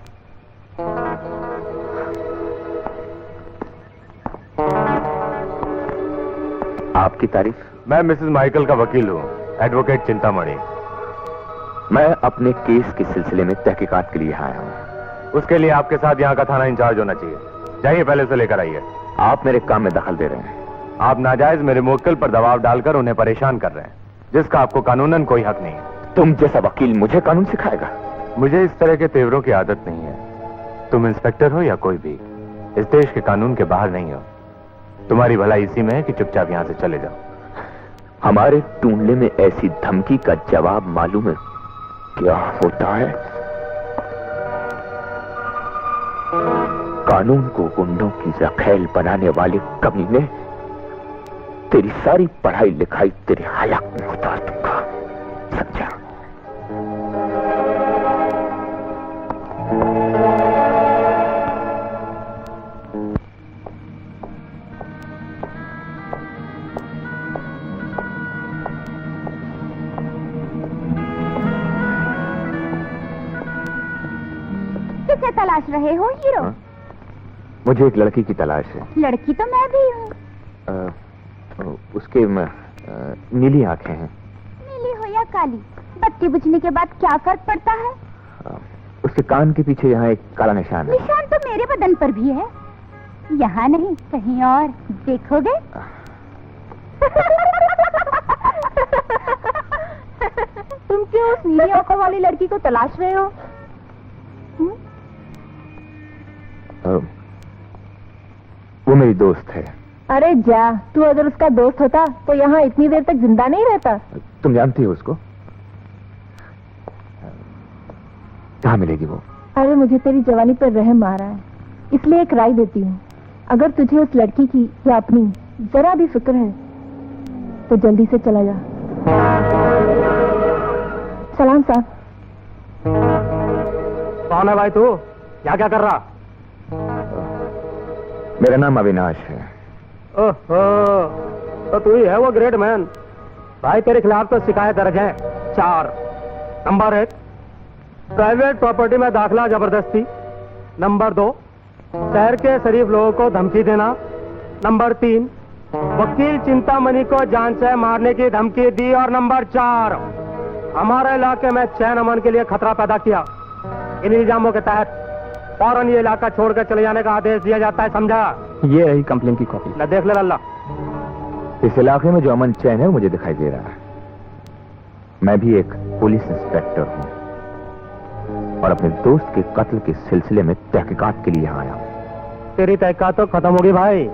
आपकी तारीफ? मैं मिसेस माइकल का वकील हूँ, एडवोकेट चिंतामणि। मैं अपने केस के सिलसिले में तहकीकात के लिए आया हूँ। उसके लिए आपके साथ यहाँ का थाना इंचार्ज होना चाहिए। जाइए, पहले उसे लेकर आइए। आप मेरे काम में दखल दे रहे हैं। आप नाजायज मेरे मुवक्किल पर दबाव डालकर उन्हें परेशान कर रहे हैं, जिसका आपको कानूनन कोई हक नहीं है। तुम जैसा वकील मुझे कानून सिखाएगा? मुझे इस तरह के तेवरों की आदत नहीं है। तुम इंस्पेक्टर हो या कोई भी, इस देश के कानून के बाहर नहीं हो। तुम्हारी भलाई इसी में है कि चुपचाप यहां से चले जाओ। हमारे टूंडले में ऐसी धमकी का जवाब मालूम है क्या होता है? कानून को गुंडों की रखेल बनाने वाले कमीने, तेरी सारी पढ़ाई लिखाई तेरे हलाक में उतार दूंगा, समझा? किसे तलाश रहे हो हीरो? मुझे एक लड़की की तलाश है। लड़की तो मैं भी हूँ। उसके नीली आंखें हैं। नीली हो या काली, बत्ती बुझने के बाद क्या फर्क पड़ता है? उसके कान के पीछे यहाँ एक काला निशान है। निशान तो मेरे बदन पर भी है। यहाँ नहीं, कहीं और। देखोगे? तुम क्यों उस नीली आंखों वाली लड़की को तलाश रहे हो? वो मेरी दोस्त है। अरे जा, तू अगर उसका दोस्त होता तो यहाँ इतनी देर तक जिंदा नहीं रहता। तुम जानती हो उसको? कहाँ मिलेगी वो? अरे मुझे तेरी जवानी पर रहम आ रहा है, इसलिए एक राय देती हूँ। अगर तुझे उस लड़की की या अपनी जरा भी फिक्र है तो जल्दी से चला जा। सलाम साहब। कौन है भाई तू? क्या क्या कर रहा? मेरा नाम अविनाश है। ओहो, तो तू ही है वो ग्रेट मैन। भाई तेरे खिलाफ तो शिकायत दर्ज है 4। नंबर 1, प्राइवेट प्रॉपर्टी में दाखिला जबरदस्ती। नंबर 2, शहर के शरीफ लोगों को धमकी देना। नंबर 3, वकील चिंतामणि को जान से मारने की धमकी दी। और नंबर 4, हमारे इलाके में चैन अमन के लिए खतरा पैदा किया। इन इल्जामों के तहत फौरन ये इलाका छोड़कर चले जाने का आदेश दिया जाता है, समझा? ये रही कंप्लेन की कॉपी। न देख ले लल्ला। इस इलाके में जो अमन चैन है वो मुझे दिखाई दे रहा है। मैं भी एक पुलिस इंस्पेक्टर हूँ और अपने दोस्त के कत्ल के सिलसिले में तहकीकात के लिए यहाँ आया हूँ। तेरी तहकीकात तो खत्म होगी भाई।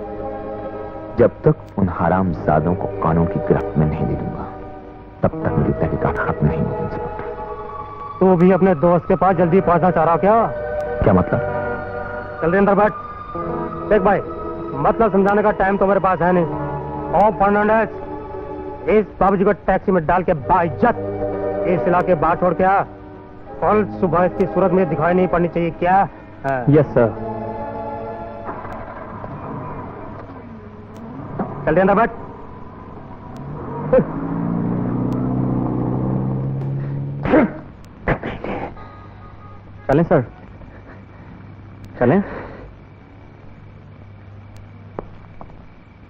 जब तक उन हरामजादों को कानून की गिरफ्त में नहीं ले लूंगा तब तक मेरी तहकीकात खत्म नहीं होगी इंस्पेक्टर। तू भी अपने दोस्त के पास जल्दी पहुंचना चाह रहा क्या? क्या मतलब? चल अंदर बैठ। देख भाई, मतलब समझाने का टाइम तो मेरे पास है नहीं। ओ फर्नांडेस, इस बाबूजी को टैक्सी में डाल के बाइज्जत इस इलाके बाहर छोड़ के आ। कल सुबह इसकी सूरत में दिखाई नहीं पड़नी चाहिए, क्या? Yes sir. चल अंदर बैठ। चलें सर, चलें।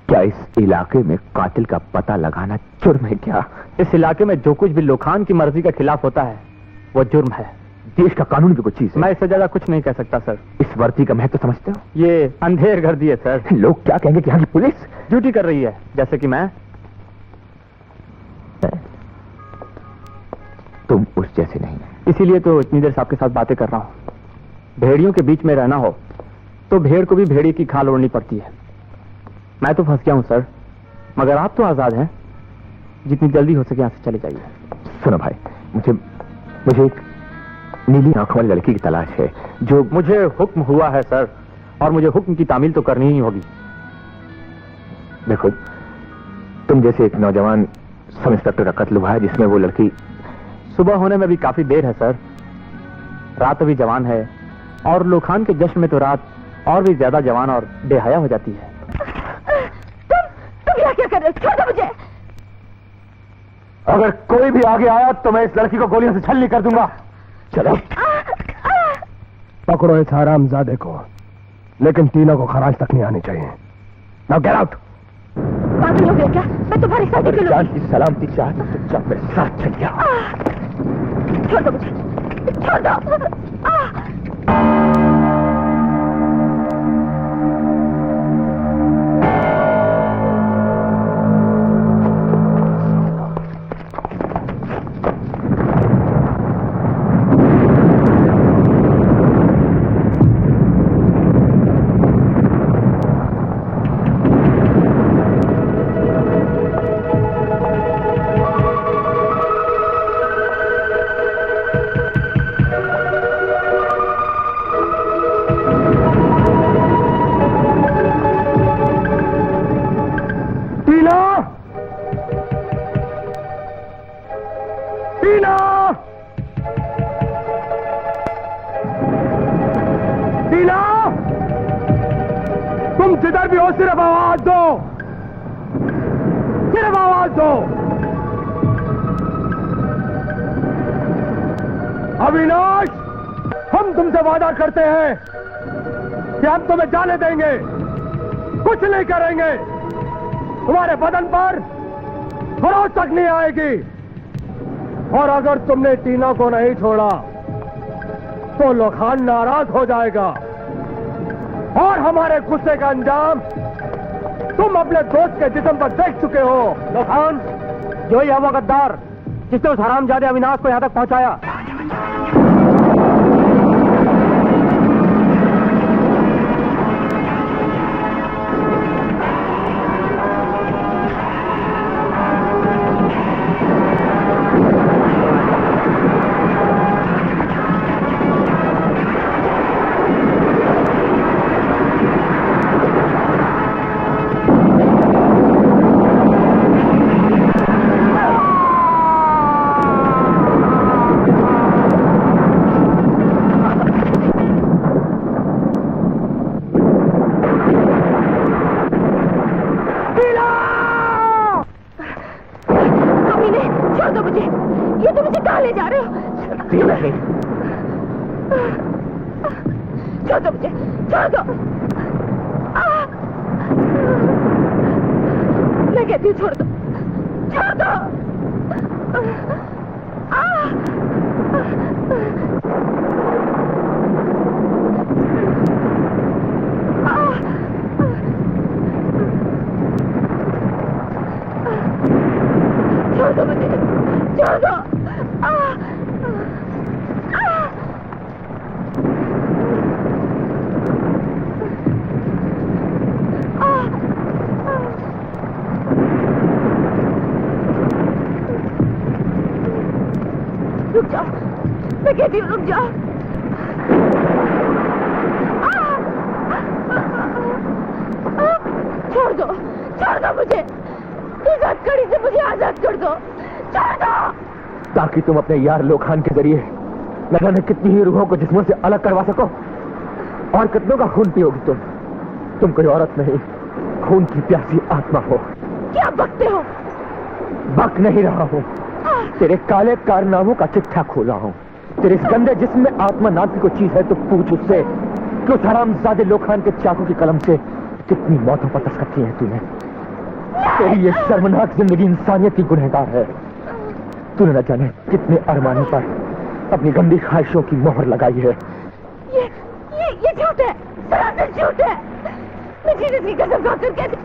क्या इस इलाके में कातिल का पता लगाना जुर्म है क्या? इस इलाके में जो कुछ भी लोखान की मर्जी के खिलाफ होता है वो जुर्म है। देश का कानून भी कुछ चीज है। मैं इससे ज्यादा कुछ नहीं कह सकता सर। इस वर्दी का महत्व समझते हो? ये अंधेर कर दिए सर। लोग क्या कहेंगे कि यहाँ की पुलिस ड्यूटी कर रही है, जैसे कि मैं। तुम उस जैसे नहीं। इसीलिए तो इतनी देर से आपके साथ बातें कर रहा हूँ। भेड़ियों के बीच में रहना हो तो भेड़ को भी भेड़ी की खाल ओढ़नी पड़ती है। मैं तो फंस गया हूँ सर, मगर आप तो आजाद हैं। जितनी जल्दी हो सके यहाँ से चले जाइए। सुनो भाई, मुझे एक नीली आंखों वाली लड़की की तलाश है जो... मुझे हुक्म हुआ है सर, और मुझे हुक्म की तामील तो करनी ही होगी। देखो, तुम जैसे एक नौजवान सब इंस्पेक्टर का कत्ल हुआ है जिसमें वो लड़की... सुबह होने में भी काफी देर है सर। रात अभी जवान है और लोखान के जश्न में तो रात और भी ज्यादा जवान और बेहया हो जाती है। तुम यहाँ क्या कर रहे हो? छोड़ दो मुझे। अगर कोई भी आगे आया तो मैं इस लड़की को गोलियों से छलनी कर दूंगा। चलो पकड़ो इस हरामजादे को, लेकिन टीना को खराज तक नहीं आनी चाहिए। Now get out. पागल हो गया क्या? मैं तुम्हारे साथ ही जान की सलामती चाहती तो चुपचाप मेरे साथ चल जाओ। छोड़ दो मुझे, छोड़ दो। तुम जिधर भी हो सिर्फ आवाज दो, सिर्फ आवाज दो। अविनाश, हम तुमसे वादा करते हैं कि हम तुम्हें जाने देंगे, कुछ नहीं करेंगे। तुम्हारे बदन पर खरोच तक नहीं आएगी। और अगर तुमने टीना को नहीं छोड़ा तो लोखान नाराज हो जाएगा और हमारे गुस्से का अंजाम तुम अपने दोस्त के जिस्म पर देख चुके हो। लोखान, जो ही हवा गद्दार जिसने उस हरामजादे अविनाश को यहां तक पहुंचाया, ताकि तुम अपने यार लोखान के जरिए न जाने कितनी ही रूहों को जिस्मों से अलग करवा सको और कितनों का खून पियोगी तुम कोई औरत नहीं, खून की प्यासी आत्मा हो। क्या बकते हो? बक नहीं रहा हूँ, तेरे काले कारनामों का चिट्ठा खोला हूँ। तेरे इस गंदे जिस्म में आत्मा नाम की कोई चीज है तो पूछ उससे कि उस हरामजादे लोखान के चाकू की कलम से कितनी मौतों पर दस्तखत किए हैं तूने। तेरी ये शर्मनाक जिंदगी इंसानियत की गुनहगार है। तूने न जाने कितने अरमानों पर अपनी गंदी ख्वाहिशों की मोहर लगाई है। ये झूठ है, सरासर झूठ है। मैं जीसस की कसम खाकर कहती।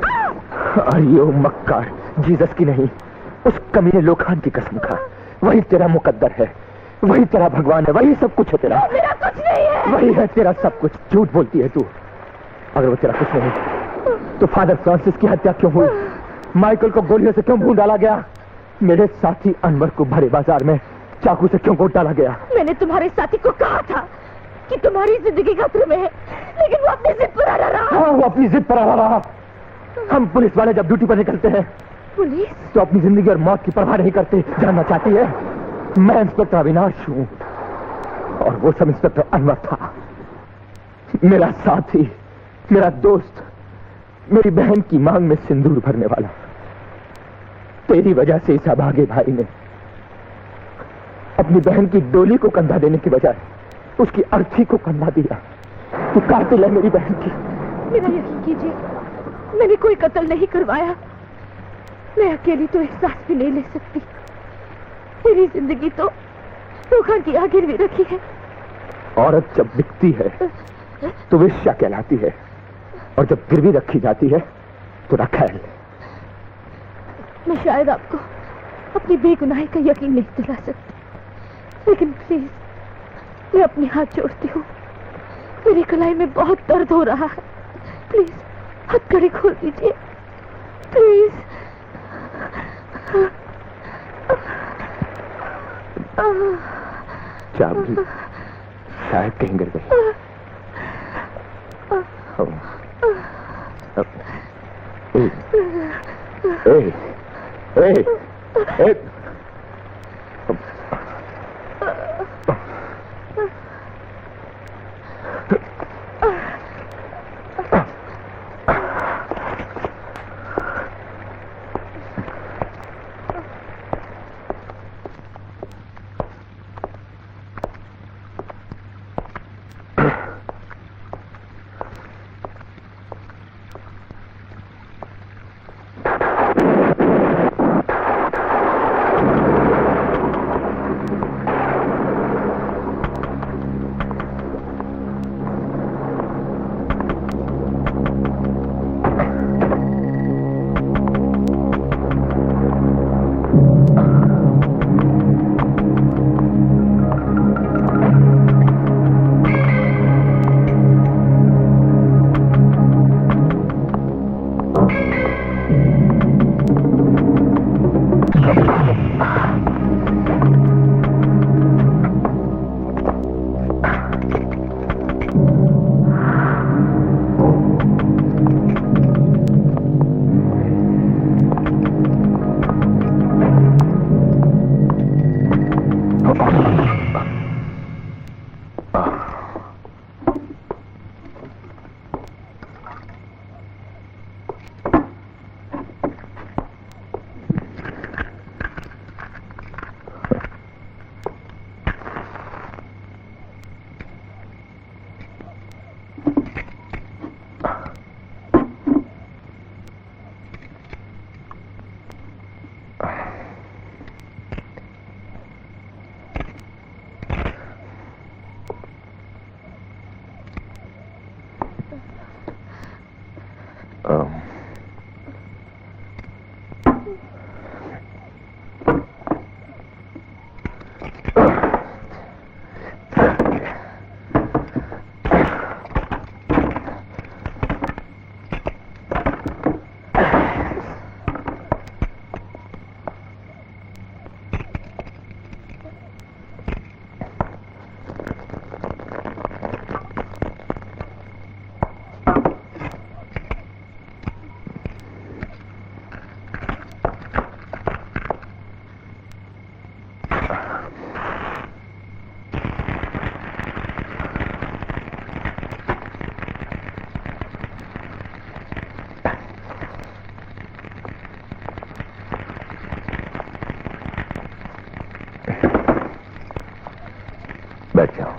अरे ओ मक्कार, जीसस की नहीं, उस कमीने लोखान की कसम खा। वही तेरा मुकद्दर है, वही तेरा भगवान है, वही सब कुछ है तेरा। मेरा कुछ नहीं है। वही है तेरा सब कुछ। झूठ बोलती है तू। अगर वो तेरा कुछ नहीं तो फादर फ्रांसिस की हत्या क्यों हुई? माइकल को गोलियों से क्यों भून डाला गया? मेरे साथी अनवर को भरे बाजार में चाकू से क्यों गोद डाला गया? मैंने तुम्हारे साथी को कहा था कि तुम्हारी जिंदगी खतरे में है, लेकिन वो अपनी जिद पर अड़ा रहा। हाँ, वो अपनी जिद पर अड़ा रहा। हम पुलिस वाले जब ड्यूटी पर निकलते हैं पुलिस तो अपनी जिंदगी और मौत की परवाह नहीं करते। जानना चाहती है? मैं इंस्पेक्टर अविनाश हूँ और वो सब इंस्पेक्टर अनवर था, मेरा साथी, मेरा दोस्त, मेरी बहन की मांग में सिंदूर भरने वाला। तेरी वजह से इस अभागे भाई ने अपनी बहन की डोली को कंधा देने की बजाय उसकी अर्थी को कंधा दिया। तू कातिल है मेरी बहन की। मेरा यकीन कीजिए, मैंने कोई कत्ल नहीं करवाया। मैं अकेली तो एहसास भी नहीं ले सकती। मेरी जिंदगी तो धोखा की आग गिरवी रखी है। औरत जब बिकती है तो वेश्या कहलाती है, और जब गिरवी रखी जाती है तो रखैल। मैं शायद आपको अपनी बेगुनाही का यकीन नहीं दिला सकती, लेकिन प्लीज मैं अपने हाथ जोड़ती हूँ। मेरी कलाई में बहुत दर्द हो रहा है। प्लीज हथकड़ी खोल दीजिए, प्लीज। चाबी शायद कहीं गिर गई। ए, ए, ए, ए, बैठ जाओ।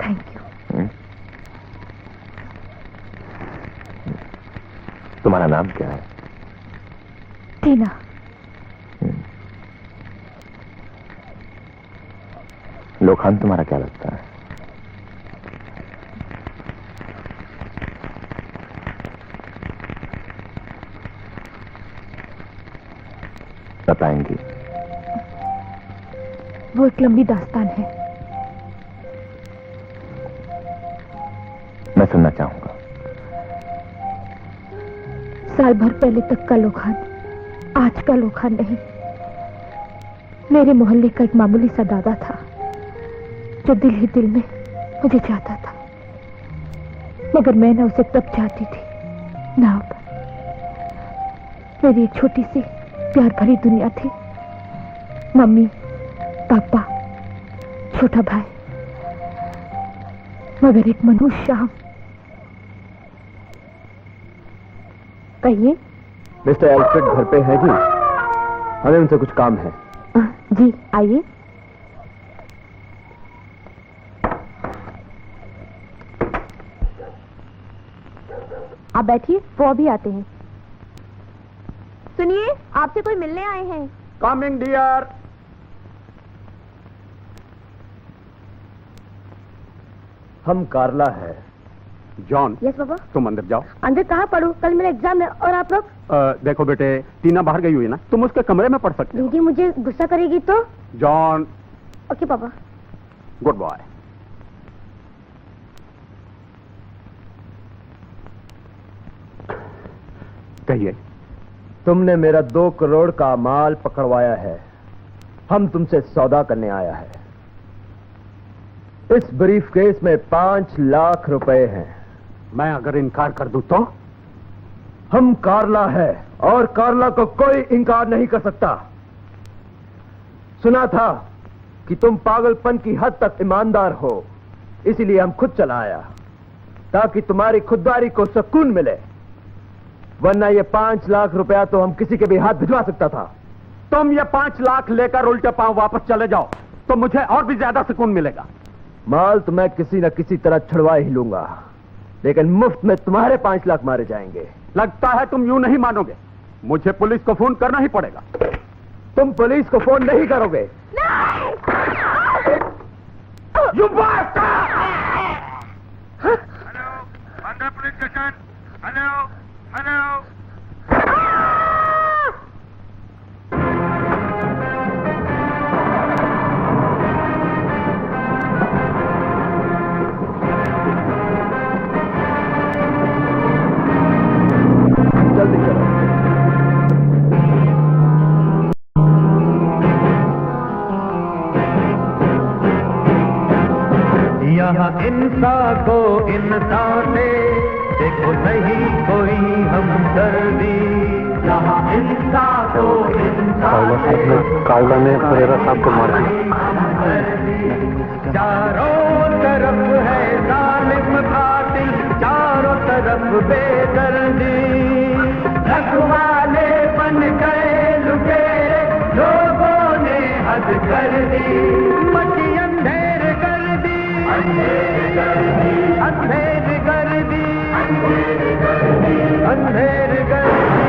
Thank you. तुम्हारा नाम क्या है? टीना। लोखान तुम्हारा क्या लगता है? बताएंगी? वो एक लंबी दास्तान है। मैं सुनना चाहूंगा। साल भर पहले तक का लोखान आज का लोखान नहीं। मेरे मोहल्ले का एक मामूली सा दादा था जो दिल ही दिल में मुझे चाहता था। मगर मैं ना उसे तब चाहती थी, ना अब। मेरी एक छोटी सी प्यार भरी दुनिया थी। मम्मी, पापा, छोटा भाई, मगर एक मनुष्य शाम। कहिए। मिस्टर एल्फ्रेड घर पे है जी? हमें उनसे कुछ काम है। जी आइए। आप बैठिए, वो अभी आते हैं। सुनिए, आपसे कोई मिलने आए हैं। Coming dear. हम कार्ला है। जॉन, यस बाबा। तुम अंदर जाओ। अंदर कहाँ पढ़ूं? कल मेरा एग्जाम है। और आप लोग? देखो बेटे, टीना बाहर गई हुई है ना, तुम उसके कमरे में पढ़ सकते हो। दीदी मुझे गुस्सा करेगी तो? जॉन। ओके पापा। Good boy. कहिए। तुमने मेरा 2 करोड़ का माल पकड़वाया है। हम तुमसे सौदा करने आया है। इस ब्रीफ केस में 5 लाख रुपए हैं। मैं अगर इनकार कर दूं तो? हम कार्ला है और कार्ला को कोई इनकार नहीं कर सकता। सुना था कि तुम पागलपन की हद तक ईमानदार हो, इसीलिए हम खुद चला आया ताकि तुम्हारी खुददारी को सुकून मिले, वरना ये 5 लाख रुपया तो हम किसी के भी हाथ भिजवा सकता था। तुम ये 5 लाख लेकर उल्टे पांव वापस चले जाओ तो मुझे और भी ज्यादा सुकून मिलेगा। माल तो मैं किसी न किसी तरह छुड़वा ही लूंगा, लेकिन मुफ्त में तुम्हारे 5 लाख मारे जाएंगे। लगता है तुम यूं नहीं मानोगे, मुझे पुलिस को फोन करना ही पड़ेगा। तुम पुलिस को फोन नहीं करोगे? You bastard! Hello, Bandra police station. Hello, hello. जल्दी चलो। यहाँ इंसान को इंसान से देखो नहीं कोई हमदर्दी। यहाँ इंसान को इंसान से कालवा ने परेरा साहब को मार दिया। चारों तरफ है जालिम कातिल, चारों तरफ बेदर्दी। रखवाले बन गए लुटेरे, लोगों ने हद कर दी। मची अंधेर कर दी, अंधेर कर दी, अंधेर कर दी, अंधेर कर दी।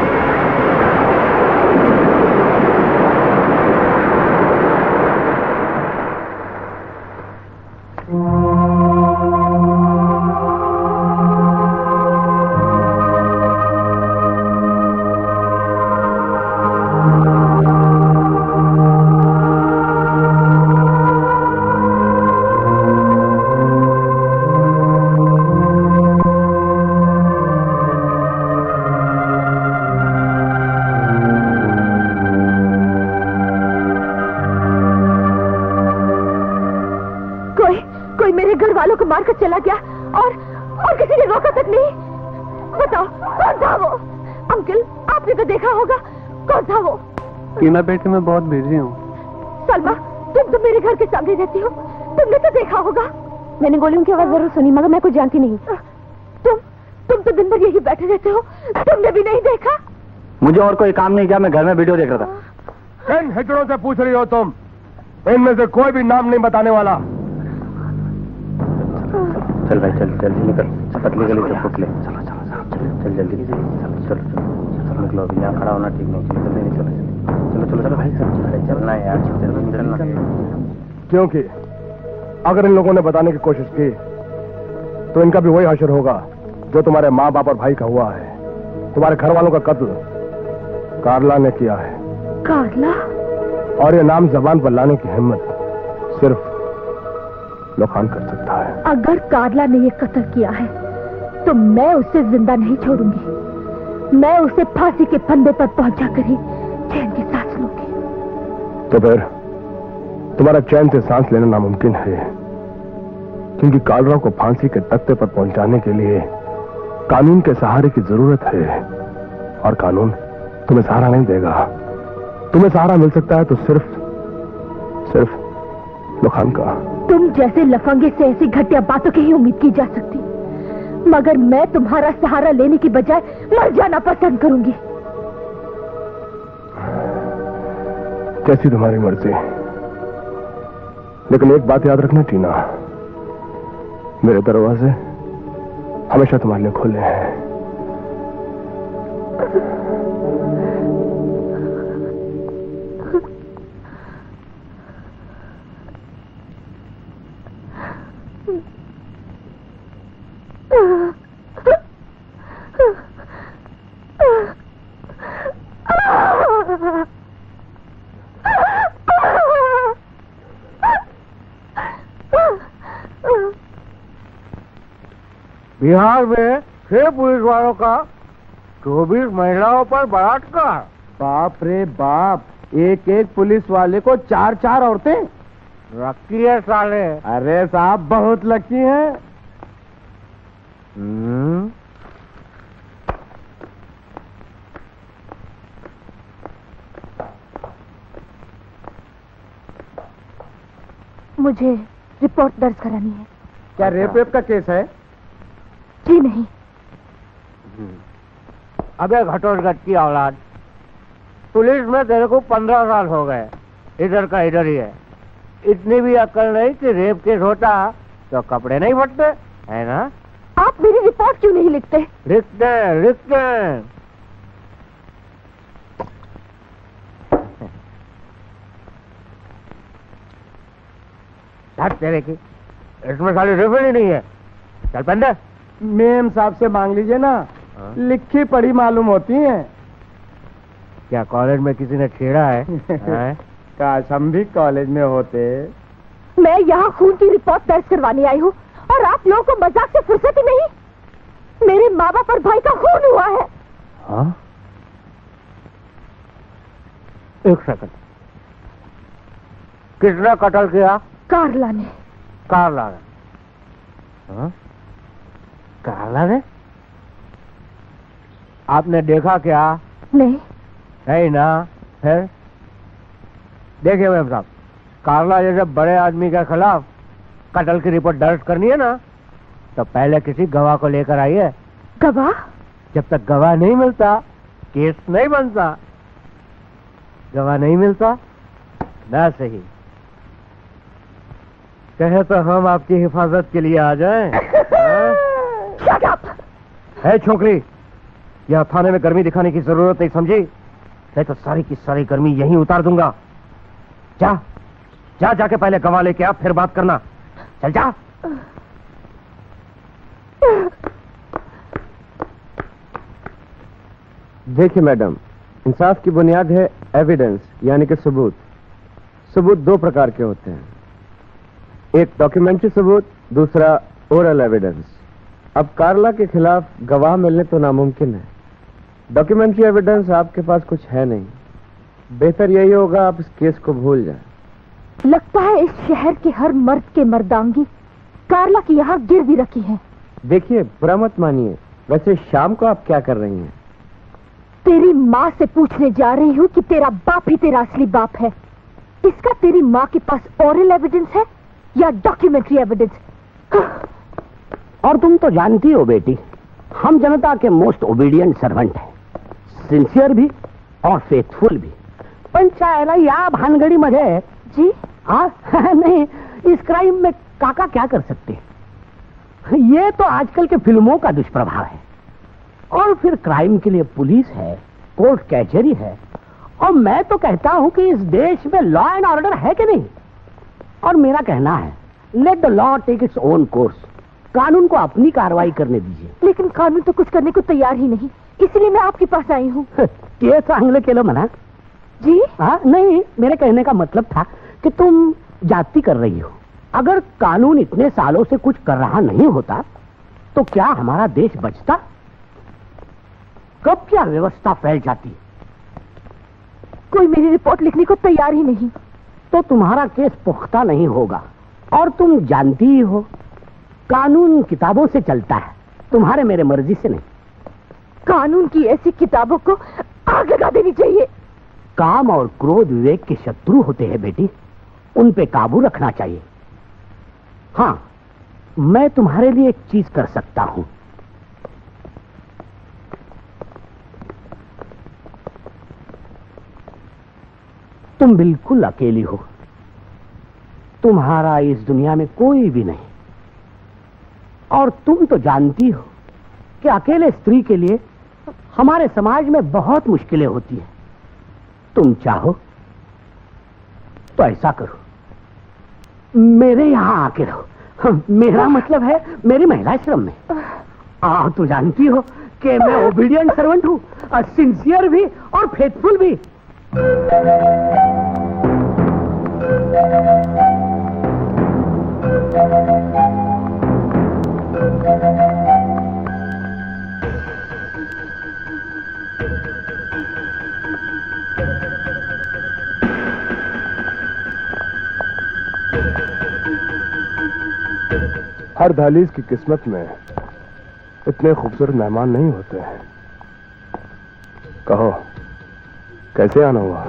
को मारकर चला गया और किसी ने रोका तक नहीं। बताओ कौन था वो? अंकल आपने तो देखा होगा, कौन था वो? टीना बेटी मैं बहुत बिजी हूँ। सलमा तुम तो मेरे घर के सामने रहती हो, तुमने तो देखा होगा। मैंने गोलियों की आवाज जरूर सुनी मगर मैं कुछ जानती नहीं। तुम तो दिन भर यही बैठे रहते हो, तुमने भी नहीं देखा? मुझे और कोई काम नहीं किया, मैं घर में वीडियो देख रहा था। इन हिजड़ों से पूछ रही हो तुम? इनमें से कोई भी नाम नहीं बताने वाला। चल भाई चल जल्दी निकल, पतली गली से फुट ले। चल जल्दी चलो निकलो, अभी यहाँ खड़ा होना ठीक नहीं। चलो भाई चलना है यार, चलना। क्योंकि अगर इन लोगों ने बताने की कोशिश की तो इनका भी वही हश्र होगा जो तुम्हारे माँ बाप और भाई का हुआ है। तुम्हारे घर वालों का कत्ल कार्ला ने किया है। कार्ला? और ये नाम जबान पर लाने की हिम्मत सिर्फ लोखान कर सकता है। अगर कार्ला ने ये कत्ल किया है तो मैं उसे जिंदा नहीं छोड़ूंगी। मैं उसे फांसी के फंदे पर पहुंचा कर ही चैन की सांस लूंगी। तो फिर तुम्हारा चैन से सांस लेना नामुमकिन है, क्योंकि कालरा को फांसी के तख्ते पर पहुंचाने के लिए कानून के सहारे की जरूरत है और कानून तुम्हें सहारा नहीं देगा। तुम्हें सहारा मिल सकता है तो सिर्फ लोखान का। तुम जैसे लफंगे से ऐसी घटिया बातों की ही उम्मीद की जा सकती, मगर मैं तुम्हारा सहारा लेने की बजाय मर जाना पसंद करूंगी। कैसी तुम्हारी मर्जी, लेकिन एक बात याद रखना टीना, मेरे दरवाजे हमेशा तुम्हारे लिए खुले हैं। बिहार में 6 पुलिस वालों का 24 महिलाओं पर बलात्कार। बाप रे बाप, एक पुलिस वाले को 4 औरतें रखी है साले। अरे साहब बहुत लकी हैं। मुझे रिपोर्ट दर्ज करानी है। क्या रेप का केस है? जी नहीं। अबे घटोत्कच की औलाद, पुलिस में तेरे को 15 साल हो गए, इधर का इधर ही है। इतनी भी अक्ल नहीं कि रेप केस होता तो कपड़े नहीं फटते, है ना? आप मेरी रिपोर्ट क्यों नहीं लिखते? लिखते तेरे की, इसमें खाली रेफर ही नहीं है। चल पंडे, मेम साहब से मांग लीजिए ना। लिखी पढ़ी मालूम होती है। क्या कॉलेज में किसी ने छेड़ा है? काश हम भी कॉलेज में होते। मैं यहाँ खून की रिपोर्ट दर्ज करवाने आई हूँ और आप लोगों को मजाक से फुर्सत ही नहीं। मेरे माँ बाप और भाई का खून हुआ है। हाँ? एक सेकंड, किसने कत्ल किया? कार्ला ने। कार्ला ने? हाँ? कार्ला ने? आपने देखा क्या? नहीं। है ना? है? देखिए मैम साहब, कार्ला जैसे बड़े आदमी के खिलाफ कत्ल की रिपोर्ट दर्ज करनी है ना, तो पहले किसी गवाह को लेकर आइए। गवाह? जब तक गवाह नहीं मिलता केस नहीं बनता। गवाह नहीं मिलता ना सही कहे तो हम आपकी हिफाजत के लिए आ जाएं। Shut up! है छोकरी, यह थाने में गर्मी दिखाने की जरूरत नहीं समझी? नहीं तो सारी की सारी गर्मी यहीं उतार दूंगा। जाके पहले गवाह लेके आ, फिर बात करना। चल जा। देखिए मैडम, इंसाफ की बुनियाद है एविडेंस, यानी कि सबूत। सबूत 2 प्रकार के होते हैं, एक डॉक्यूमेंट्री सबूत, दूसरा ओरल एविडेंस। अब कार्ला के खिलाफ गवाह मिलने तो नामुमकिन है। डॉक्यूमेंट्री एविडेंस आपके पास कुछ है नहीं। बेहतर यही होगा आप इस केस को भूल जाएं। लगता है इस शहर के हर मर्द के मर्दांगी कार्ला की यहाँ गिरवी रखी है। देखिए, बुरा मत मानिए, वैसे शाम को आप क्या कर रही हैं? तेरी माँ से पूछने जा रही हूँ कि तेरा बाप ही तेरा असली बाप है। इसका तेरी माँ के पास ओरल एविडेंस है या डॉक्यूमेंट्री एविडेंस? और तुम तो जानती हो बेटी, हम जनता के मोस्ट ओबीडियंट सर्वेंट हैं, सिंसियर भी और फेथफुल भी। पंचायला या भानगड़ी मजे जी? हाँ नहीं, इस क्राइम में काका क्या कर सकते हैं? ये तो आजकल के फिल्मों का दुष्प्रभाव है। और फिर क्राइम के लिए पुलिस है, कोर्ट कचहरी है, और मैं तो कहता हूं कि इस देश में लॉ एंड ऑर्डर है कि नहीं। और मेरा कहना है, let the law take its own course. कानून को अपनी कार्रवाई करने दीजिए। लेकिन कानून तो कुछ करने को तैयार ही नहीं, इसलिए मैं आपके पास आई हूँ। केस आंगले के लो मना जी? हाँ नहीं, मेरे कहने का मतलब था कि तुम जाति कर रही हो। अगर कानून इतने सालों से कुछ कर रहा नहीं होता तो क्या हमारा देश बचता? कब क्या व्यवस्था फैल जाती? कोई मेरी रिपोर्ट लिखने को तैयार ही नहीं। तो तुम्हारा केस पुख्ता नहीं होगा। और तुम जानती ही हो, कानून किताबों से चलता है, तुम्हारे मेरे मर्जी से नहीं। कानून की ऐसी किताबों को आग लगा देनी चाहिए। काम और क्रोध विवेक के शत्रु होते हैं बेटी, उन पे काबू रखना चाहिए। हाँ, मैं तुम्हारे लिए एक चीज कर सकता हूं। तुम बिल्कुल अकेली हो, तुम्हारा इस दुनिया में कोई भी नहीं, और तुम तो जानती हो कि अकेले स्त्री के लिए हमारे समाज में बहुत मुश्किलें होती हैं। तुम चाहो तो ऐसा करो, मेरे यहां आके रहो। मेरा मतलब है मेरी महिलाश्रम में। तो जानती हो कि मैं ओबीडियंट सर्वेंट हूं, सिंसियर भी और फेथफुल भी। हर दहलीज की किस्मत में इतने खूबसूरत मेहमान नहीं होते हैं। कहो, कैसे आना हुआ?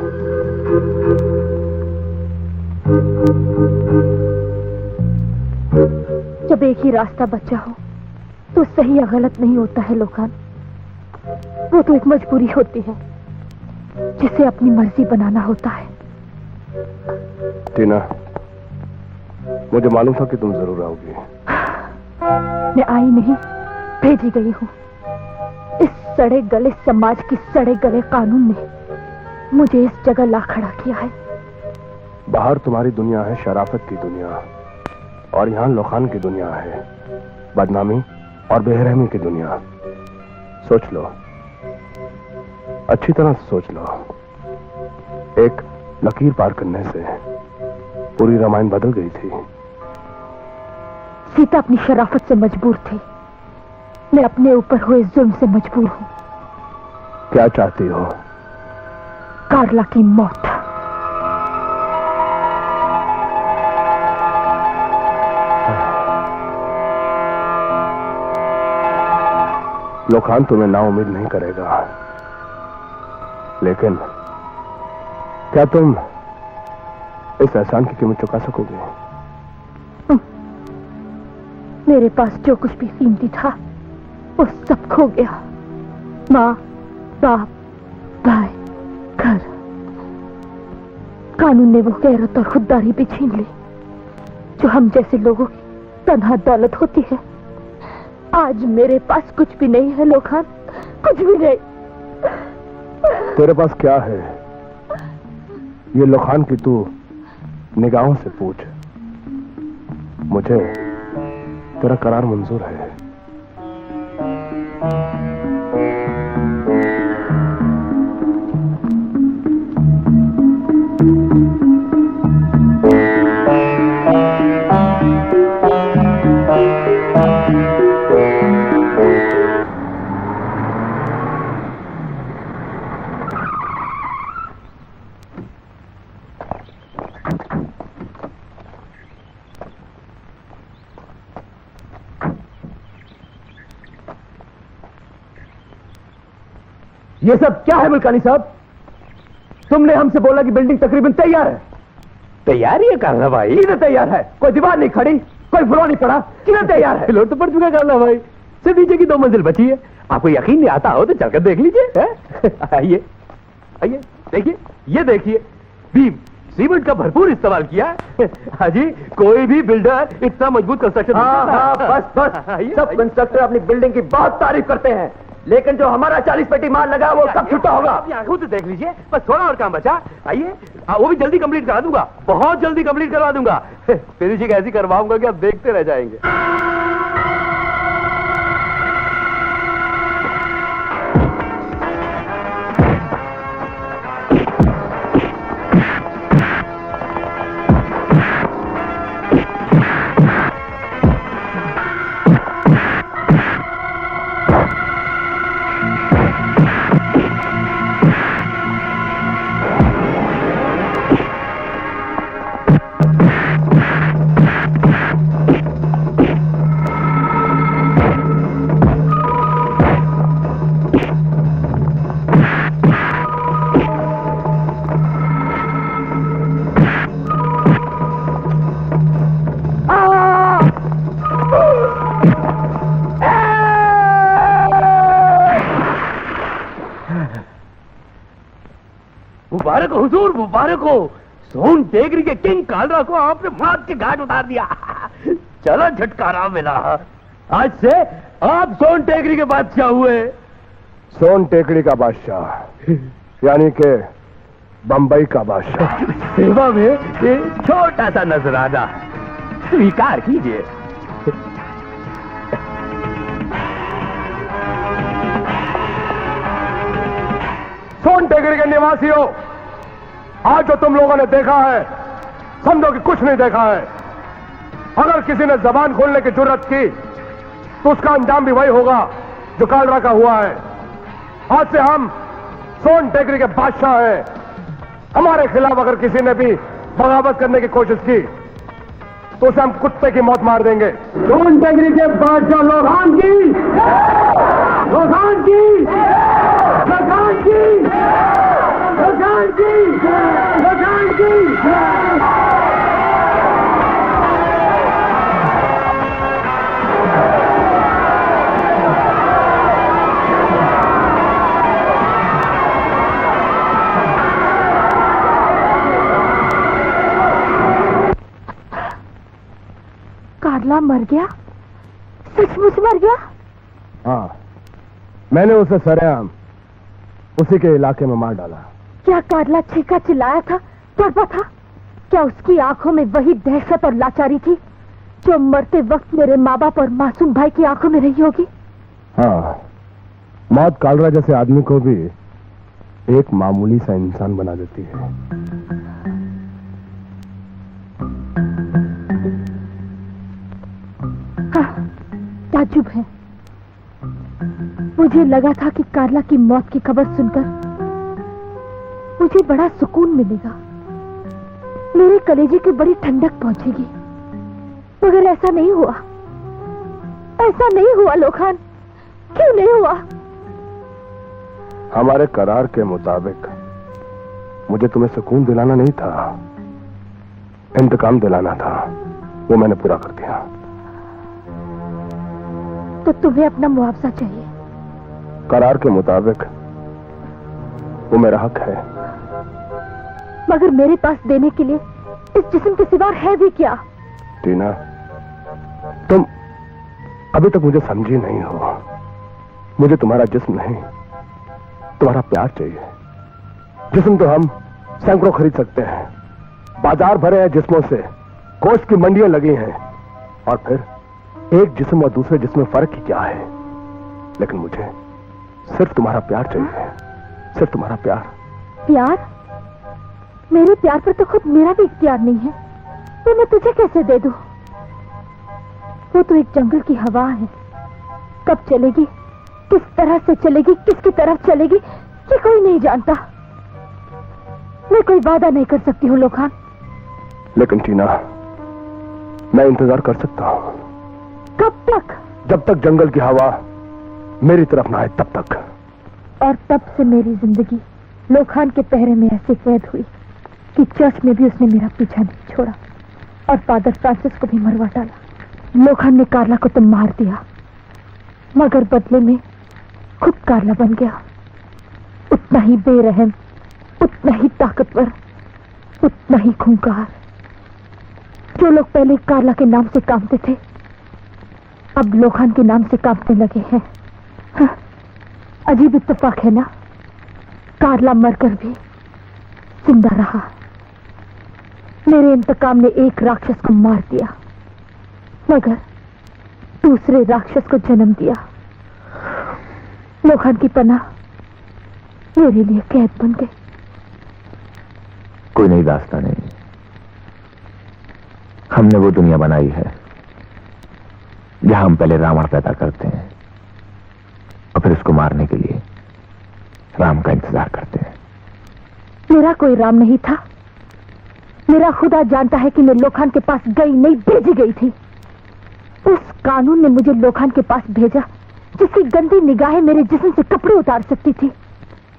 जब एक ही रास्ता बचा हो तो सही या गलत नहीं होता है लोकान। वो तो एक मजबूरी होती है जिसे अपनी मर्जी बनाना होता है। टीना, मुझे मालूम था कि तुम जरूर आओगी। मैं आई नहीं, भेजी गई हूँ। इस सड़े गले समाज की सड़े गले कानून ने मुझे इस जगह ला खड़ा किया है। बाहर तुम्हारी दुनिया है शराफत की दुनिया, और यहाँ लोखान की दुनिया है बदनामी और बेरहमी की दुनिया। सोच लो, अच्छी तरह से सोच लो। एक लकीर पार करने से पूरी रामायण बदल गई थी। सीता अपनी शराफत से मजबूर थी, मैं अपने ऊपर हुए जुल्म से मजबूर हूं। क्या चाहती हो? कार्ला की मौत। लोखान तुम्हें नाउम्मीद नहीं करेगा, लेकिन क्या तुम इस एहसान की कीमत चुका सकोगे? मेरे पास जो कुछ भी कीमती था वो सब खो गया। माँ, बाप, भाई, घर। कानून ने वो गैरत और खुददारी भी छीन ली जो हम जैसे लोगों की तन्हा दौलत होती है। आज मेरे पास कुछ भी नहीं है लोखान, कुछ भी नहीं। तेरे पास क्या है? ये लोखान की तू निगाहों से पूछ। मुझे तेरा करार मंजूर है। ये सब क्या है मुल्कानी साहब? तुमने हमसे बोला कि बिल्डिंग तकरीबन तैयार है। तैयार ही है कारला भाई। किधर तैयार है? कोई दीवार नहीं खड़ी, कोई फ्लोर नहीं पड़ा, किधर तैयार है? फ्लोर तो पड़ चुका कारला भाई, सिर्फ नीचे की 2 मंजिल बची है। आपको यकीन नहीं आता हो तो चलकर देख लीजिए। आइए आइए, देखिए, ये देखिए, बीम सीमेंट का भरपूर इस्तेमाल किया है। हाँ जी, कोई भी बिल्डर इतना मजबूत कंस्ट्रक्शन। हाँ, बस सब कंस्ट्रक्टर अपनी बिल्डिंग की बहुत तारीफ करते हैं, लेकिन जो हमारा 40 पेटी माल लगा वो कब छुट्टा होगा? खुद देख लीजिए, बस थोड़ा और काम बचा। आइए, वो भी जल्दी कंप्लीट करा दूंगा, बहुत जल्दी कंप्लीट करवा दूंगा। फिनिशिंग ऐसी करवाऊंगा कि आप देखते रह जाएंगे। हुजूर मुबारक हो। सोन टेकरी के किंग कालरा को आपने मौत के घाट उतार दिया। चलो झटकारा मिला। आज से आप सोन टेकरी के बादशाह हुए। सोन टेकरी का बादशाह यानी के बंबई का बादशाह। सेवा में एक छोटा सा नजराना स्वीकार कीजिए। सोन टेकरी के निवासियों, आज जो तुम लोगों ने देखा है समझो कि कुछ नहीं देखा है। अगर किसी ने जबान खोलने की जरूरत की तो उसका अंजाम भी वही होगा जो कालरा का हुआ है। आज से हम सोन टेकरी के बादशाह हैं। हमारे खिलाफ अगर किसी ने भी बगावत करने की कोशिश की तो उसे हम कुत्ते की मौत मार देंगे। सोन टेकरी के बादशाह लोखान की, लोखान की, लोखान की, लोखान की, लोखान की। कार्ला मर गया? सचमुच मर गया? हाँ, मैंने उसे सरेआम उसी के इलाके में मार डाला। क्या कार्ला चीखा चिल्लाया था, तड़पा था? क्या उसकी आंखों में वही दहशत और लाचारी थी जो मरते वक्त मेरे माँ बाप और मासूम भाई की आंखों में रही होगी? हाँ, मौत कालरा जैसे आदमी को भी एक मामूली सा इंसान बना देती है। हाँ, ताज्जुब है। मुझे लगा था कि कार्ला की मौत की खबर सुनकर मुझे बड़ा सुकून मिलेगा, मेरे कलेजे की बड़ी ठंडक पहुंचेगी, मगर ऐसा नहीं हुआ। ऐसा नहीं हुआ लोखान, क्यों नहीं हुआ? हमारे करार के मुताबिक मुझे तुम्हें सुकून दिलाना नहीं था, इंतकाम दिलाना था। वो मैंने पूरा कर दिया। तो तुम्हें अपना मुआवजा चाहिए। करार के मुताबिक वो मेरा हक है, मगर मेरे पास देने के लिए इस जिस्म के सिवा है भी क्या? टीना, तुम अभी तक मुझे समझी नहीं हो। मुझे तुम्हारा जिस्म नहीं, तुम्हारा प्यार चाहिए। जिस्म तो हम सैकड़ों खरीद सकते हैं, बाजार भरे हैं जिस्मों से, गोश्त की मंडियां लगी हैं, और फिर एक जिस्म और दूसरे जिस्म में फर्क ही क्या है? लेकिन मुझे सिर्फ तुम्हारा प्यार चाहिए, सिर्फ तुम्हारा प्यार। प्यार? मेरे प्यार पर तो खुद मेरा भी इख्तियार नहीं है, तो मैं तुझे कैसे दे दूं? वो तो एक जंगल की हवा है, कब चलेगी, किस तरह से चलेगी, किसकी तरफ चलेगी, ये कोई नहीं जानता। मैं कोई वादा नहीं कर सकती हूँ लोखान। लेकिन टीना, मैं इंतजार कर सकता हूँ। कब तक? जब तक जंगल की हवा मेरी तरफ ना आए तब तक। और तब से मेरी जिंदगी लोखान के पहरे में ऐसे कैद हुई कि चर्च में भी उसने मेरा पीछा नहीं छोड़ा और फादर फ्रांसिस को भी मरवा डाला। लोखान ने कार्ला को तो मार दिया, मगर बदले में खुद कार्ला बन गया। उतना ही बेरहम, उतना ही ताकतवर, उतना ही खूंखार। जो लोग पहले कार्ला के नाम से कांपते थे, अब लोखान के नाम से कांपने लगे हैं। हाँ, अजीब इत्तेफाक है ना, कार्ला मरकर भी जिंदा रहा। मेरे इंतकाम ने एक राक्षस को मार दिया, मगर दूसरे राक्षस को जन्म दिया। लोखान की पनाह मेरे लिए कैद बन गई। कोई नई दास्तान नहीं, हमने वो दुनिया बनाई है जहां हम पहले रावण पैदा करते हैं और फिर उसको मारने के लिए राम का इंतजार करते हैं। मेरा कोई राम नहीं था। मेरा खुदा जानता है कि मैं लोखान के पास गई नहीं, भेजी गई थी। उस कानून ने मुझे लोखान के पास भेजा जिसकी गंदी निगाहें मेरे जिस्म से कपड़े उतार सकती थी,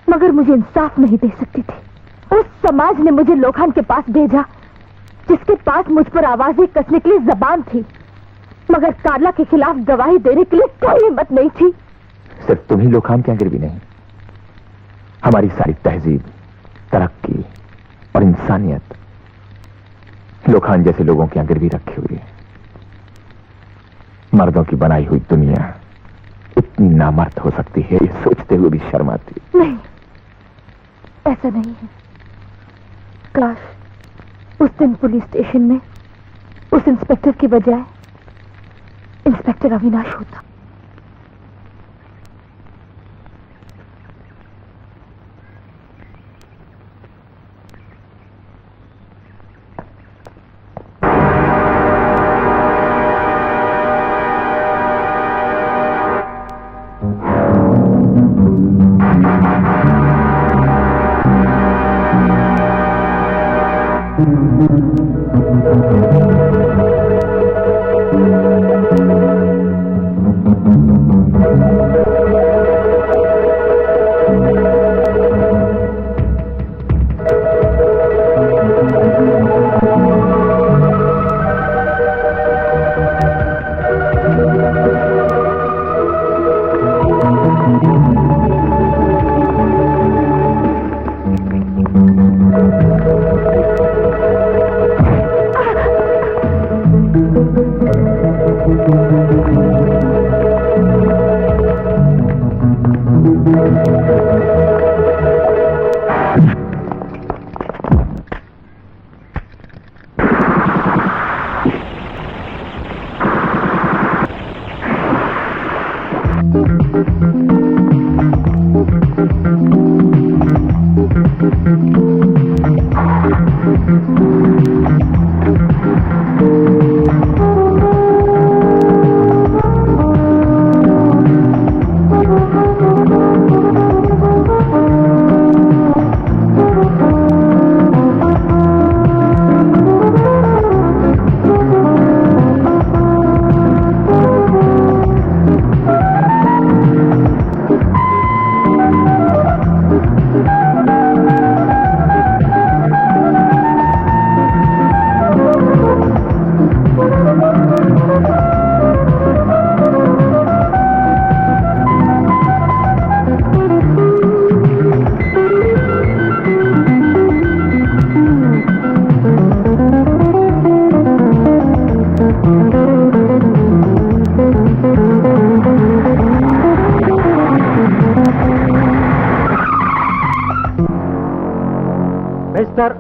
मगर मुझे इंसाफ नहीं दे सकती थी। उस समाज ने मुझे लोखान के पास भेजा जिसके पास मुझ पर आवाजें कसने के लिए जबान थी, मगर कार्ला के खिलाफ गवाही देने के लिए कोई हिम्मत नहीं थी। सिर्फ तुम ही लोखान के आगे भी नहीं, हमारी सारी तहजीब, तरक्की, और इंसानियत लोखान जैसे लोगों के यहाँ गिरवी रखी हुई है। मर्दों की बनाई हुई दुनिया इतनी नामर्द हो सकती है, ये सोचते हुए भी शर्म आती है। नहीं, ऐसा नहीं है। काश उस दिन पुलिस स्टेशन में उस इंस्पेक्टर की बजाय इंस्पेक्टर अविनाश होता।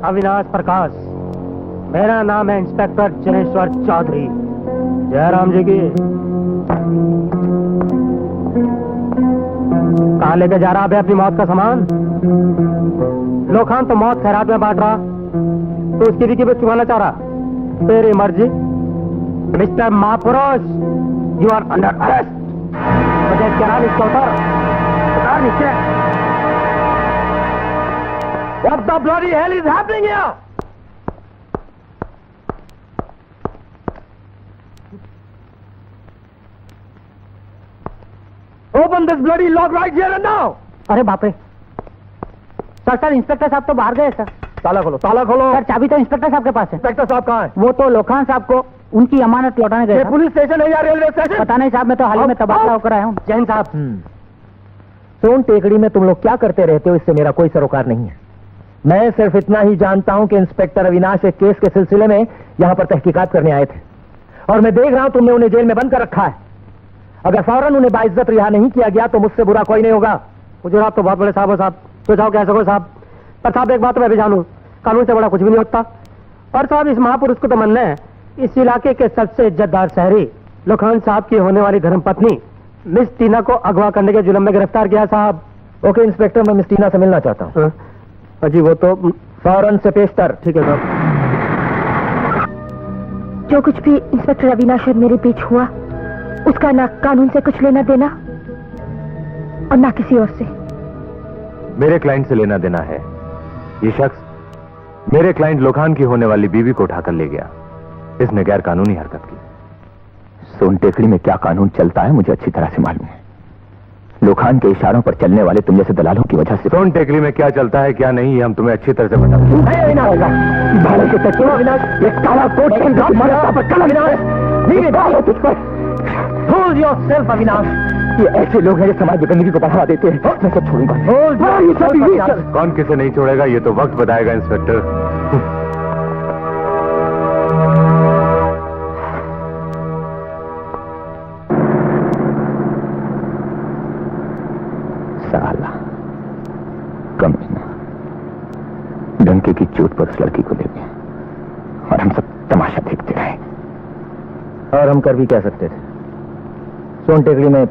अविनाश प्रकाश, मेरा नाम है इंस्पेक्टर जनेश्वर चौधरी। जयराम जी की। कहाँ लेके जा रहा है अपनी मौत का सामान? लोखान तो मौत खैरात में बांट रहा, तो उसकी भी कीमत चुकाना चाह रहा। तेरी मर्जी। मिस्टर महापुरुष, यू आर अंडर अरेस्ट। मुझे क्या इसको उतार नीचे। What the bloody hell is happening here? Open this bloody lock right here and now. अरे बाप रे सर, इंस्पेक्टर साहब तो बाहर गए सर। ताला खोलो, ताला खोलो। सर चाबी तो इंस्पेक्टर साहब के पास है। इंस्पेक्टर साहब कहाँ है? वो तो लोखान साहब को उनकी अमानत लौटाने गए। पुलिस स्टेशन है या रेलवे स्टेशन? पता नहीं साहब, मैं तो हाल ही में तबादला होकर आया हूँ। जैन साहब, सोन टेकड़ी में तुम लोग क्या करते रहते हो, इससे मेरा कोई सरोकार नहीं है। मैं सिर्फ इतना ही जानता हूं कि इंस्पेक्टर अविनाश एक केस के सिलसिले में यहां पर तहकीकात करने आए थे, और मैं देख रहा हूं तुमने उन्हें जेल में बंद कर रखा है। अगर फौरन उन्हें बाइज्जत रिहा नहीं किया गया तो मुझसे बुरा कोई नहीं होगा। मुझे आप तो बहुत बड़े साहब हो साहब, सुझाव कह सको साहब। पर साहब एक बात तो मैं भी जानूं, कानून से बड़ा कुछ भी नहीं होता। और साहब इस महापुरुष को तो मानना है इस इलाके के सबसे इज्जतदार शहरी लोखान साहब की होने वाली धर्मपत्नी मिस टीना को अगवा करने के जुर्म में गिरफ्तार किया साहब। ओके इंस्पेक्टर, मैं मिस टीना से मिलना चाहता हूँ। जी वो तो फौरन से पेश कर। ठीक है साहब। जो कुछ भी इंस्पेक्टर अविनाश और मेरे बीच हुआ, उसका ना कानून से कुछ लेना देना और ना किसी और से। मेरे क्लाइंट से लेना देना है। ये शख्स मेरे क्लाइंट लोखान की होने वाली बीवी को उठाकर ले गया। इसने गैर कानूनी हरकत की। सोन टेकड़ी में क्या कानून चलता है मुझे अच्छी तरह से मालूम है। लोखान के इशारों पर चलने वाले तुम जैसे दलालों की वजह से सोन टेकड़ी में क्या चलता है क्या नहीं, ये हम तुम्हें अच्छी तरह से बता देंगे। Hold yourself, Avinash. ये ऐसे लोग हैं जो समाज में गंदगी को बढ़ावा देते हैं। मैं सब छोड़ूंगा नहीं। Hold yourself, Avinash. कौन किसे नहीं छोड़ेगा ये तो वक्त बताएगा इंस्पेक्टर। साला कमीना डंके की चोट पर उस लड़की को ले गए और हम सब तमाशा देखते रहे। और हम कर भी क्या सकते थे? सोन टेकड़ी में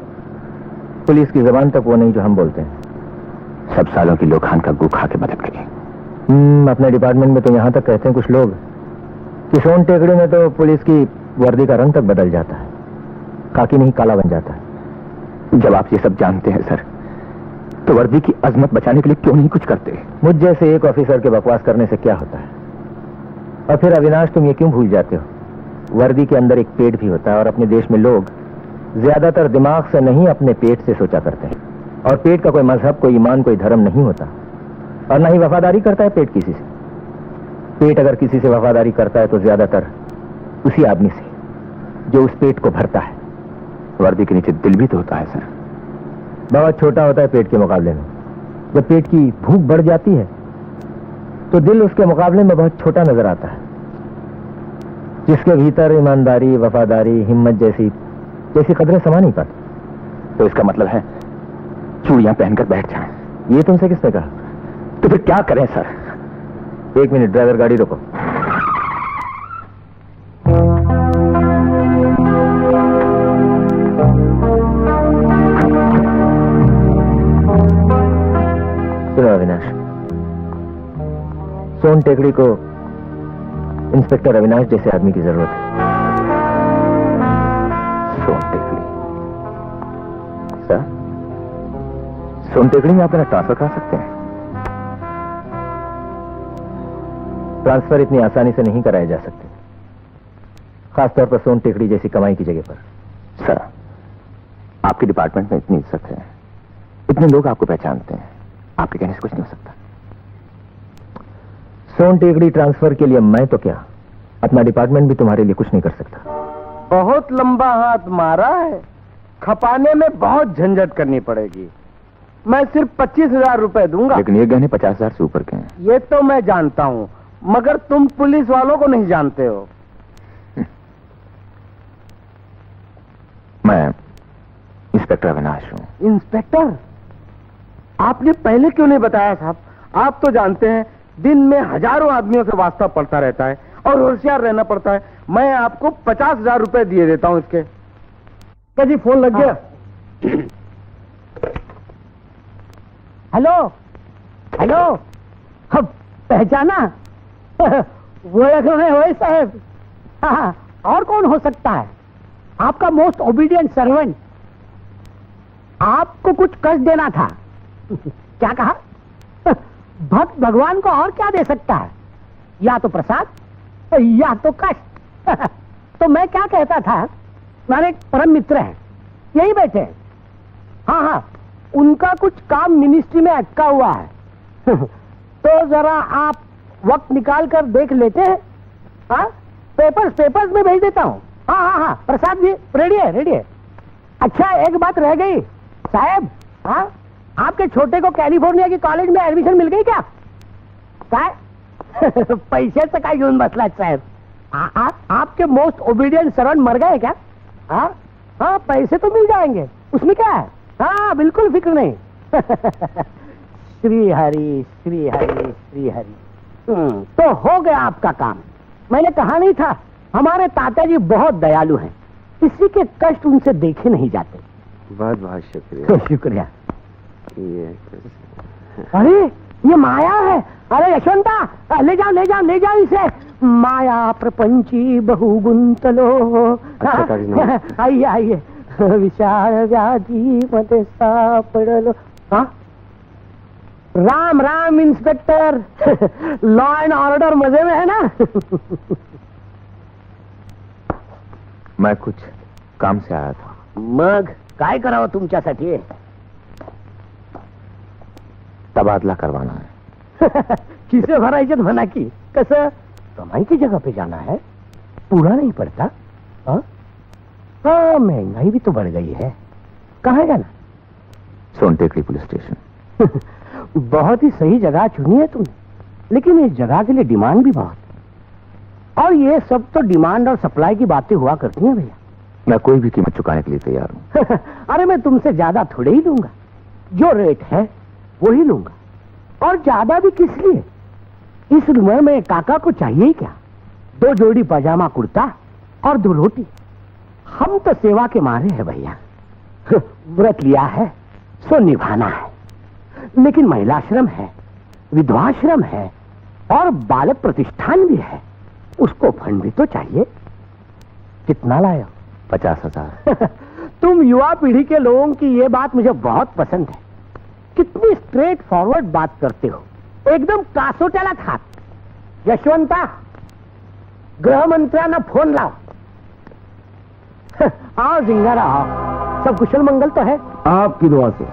पुलिस की जबान तक वो नहीं जो हम बोलते हैं। सब सालों की लोखान का गू खा के मदद करी। अपने डिपार्टमेंट में तो यहां तक कहते हैं कुछ लोग कि सोन टेकड़ी में तो पुलिस की वर्दी का रंग तक बदल जाता है, खाकी नहीं काला बन जाता है। जब आप ये सब जानते हैं सर, तो वर्दी की अजमत बचाने के लिए क्यों नहीं कुछ करते? मुझ जैसे एक ऑफिसर के बकवास करने से क्या होता है? और फिर अविनाश, तुम ये क्यों भूल जाते हो? वर्दी के अंदर एक पेट भी होता है और अपने देश में लोग ज्यादातर दिमाग से नहीं अपने पेट से सोचा करते हैं। और पेट का कोई मजहब, कोई ईमान, कोई धर्म नहीं होता और ना ही वफादारी करता है पेट किसी से। पेट अगर किसी से वफादारी करता है तो ज्यादातर उसी आदमी से जो उस पेट को भरता है। वर्दी के नीचे दिल भी तो होता है सर। बहुत छोटा होता है पेट के मुकाबले में। जब पेट की भूख बढ़ जाती है तो दिल उसके मुकाबले में बहुत छोटा नजर आता है, जिसके भीतर ईमानदारी, वफादारी, हिम्मत जैसी कदरें समा नहीं पाती। तो इसका मतलब है चूड़ियां पहनकर बैठ जाएं। ये तुमसे किसने कहा? तो फिर क्या करें सर? 1 मिनट, ड्राइवर गाड़ी रोको। सुनो अविनाश, सोन टेकड़ी को इंस्पेक्टर अविनाश जैसे आदमी की जरूरत है। सोन टेकड़ी सर? सोन टेकड़ी में आप मेरा ट्रांसफर करा सकते हैं? ट्रांसफर इतनी आसानी से नहीं कराए जा सकते, खासतौर पर सोन टेकड़ी जैसी कमाई की जगह पर। सर, आपके डिपार्टमेंट में इतनी इज्जत है, इतने लोग आपको पहचानते हैं, आपके कहने से कुछ नहीं हो सकता। सोन टेकड़ी ट्रांसफर के लिए मैं तो क्या, अपना डिपार्टमेंट भी तुम्हारे लिए कुछ नहीं कर सकता। बहुत लंबा हाथ मारा है, खपाने में बहुत झंझट करनी पड़ेगी। मैं सिर्फ 25,000 रुपए दूंगा। लेकिन ये गहने 50,000 से ऊपर के हैं। ये तो मैं जानता हूँ, मगर तुम पुलिस वालों को नहीं जानते हो। मैं इंस्पेक्टर अविनाश हूँ। इंस्पेक्टर? आपने पहले क्यों नहीं बताया साहब? आप तो जानते हैं दिन में हजारों आदमियों से वास्ता पड़ता रहता है और होशियार रहना पड़ता है। मैं आपको 50,000 रुपए दिए देता हूँ इसके। क्या जी, फोन लग गया? हेलो हेलो, अब पहचाना? वो वही साहब। हाँ, और कौन हो सकता है? आपका मोस्ट ओबीडियंट सर्वेंट। आपको कुछ कष्ट देना था। क्या कहा? भक्त भगवान को और क्या दे सकता है? या तो प्रसाद या तो कष्ट। तो मैं क्या कहता था, मेरे एक परम मित्र हैं, यही बैठे हैं। हाँ हाँ, उनका कुछ काम मिनिस्ट्री में अटका हुआ है। तो जरा आप वक्त निकाल कर देख लेते हैं। हाँ, पेपर्स में भेज देता हूँ। हाँ हाँ हाँ, प्रसाद जी रेडी है। अच्छा, एक बात रह गई साहब। हाँ, आपके छोटे को कैलिफोर्निया की कॉलेज में एडमिशन मिल गई क्या? काय? पैसे काय घेऊन बसला साहब? आपके मोस्ट ओबीडियंट सर्वेंट मर गए क्या? हाँ हाँ, पैसे तो मिल जाएंगे, उसमें क्या है। हाँ, बिल्कुल फिक्र नहीं। श्री हरि श्री हरि श्री हरि। तो हो गया आपका काम। मैंने कहा नहीं था, हमारे ताता जी बहुत दयालु हैं, किसी के कष्ट उनसे देखे नहीं जाते। बहुत बहुत शुक्रिया। शुक्रिया। अरे ये माया है। अरे यशवंता, ले जाओ इसे। माया प्रपंची बहु गुंतलो। आइए विशाल व्याधि मध्ये सापडलो। हाँ, Ram inspector. Law and order मजे में है ना? मैं कुछ काम से आया था। मग काय करावं तुमच्यासाठी? तबादला करवाना है। किसे भरायचे म्हणा की? कसं कमाई की जगह पे जाना है, पूरा नहीं पड़ता। हाँ? हाँ, महंगाई भी तो बढ़ गई है। कहाँ जाना? सोनटेकड़ी पुलिस स्टेशन। बहुत ही सही जगह चुनी है तुमने, लेकिन इस जगह के लिए डिमांड भी बहुत है। और ये सब तो डिमांड और सप्लाई की बातें हुआ करती हैं भैया। मैं कोई भी कीमत चुकाने के लिए तैयार हूँ। अरे मैं तुमसे ज्यादा थोड़े ही लूंगा, जो रेट है वो ही लूंगा। और ज्यादा भी किस लिए? इस उम्र में काका को चाहिए ही क्या? 2 जोड़ी पजामा कुर्ता और 2 रोटी। हम तो सेवा के मारे हैं भैया। व्रत लिया है सो निभाना है, लेकिन महिलाश्रम है, विधवाश्रम है और बालक प्रतिष्ठान भी है, उसको फंड भी तो चाहिए। कितना लाए हो? 50,000। तुम युवा पीढ़ी के लोगों की ये बात मुझे बहुत पसंद है। कितनी स्ट्रेट फॉरवर्ड बात करते हो, एकदम कासोट्याला हात। यशवंता, गृह मंत्र्यांना फोन लाओ। आओ जिंगारा, आओ। सब कुशल मंगल तो है? आपकी दुआ से।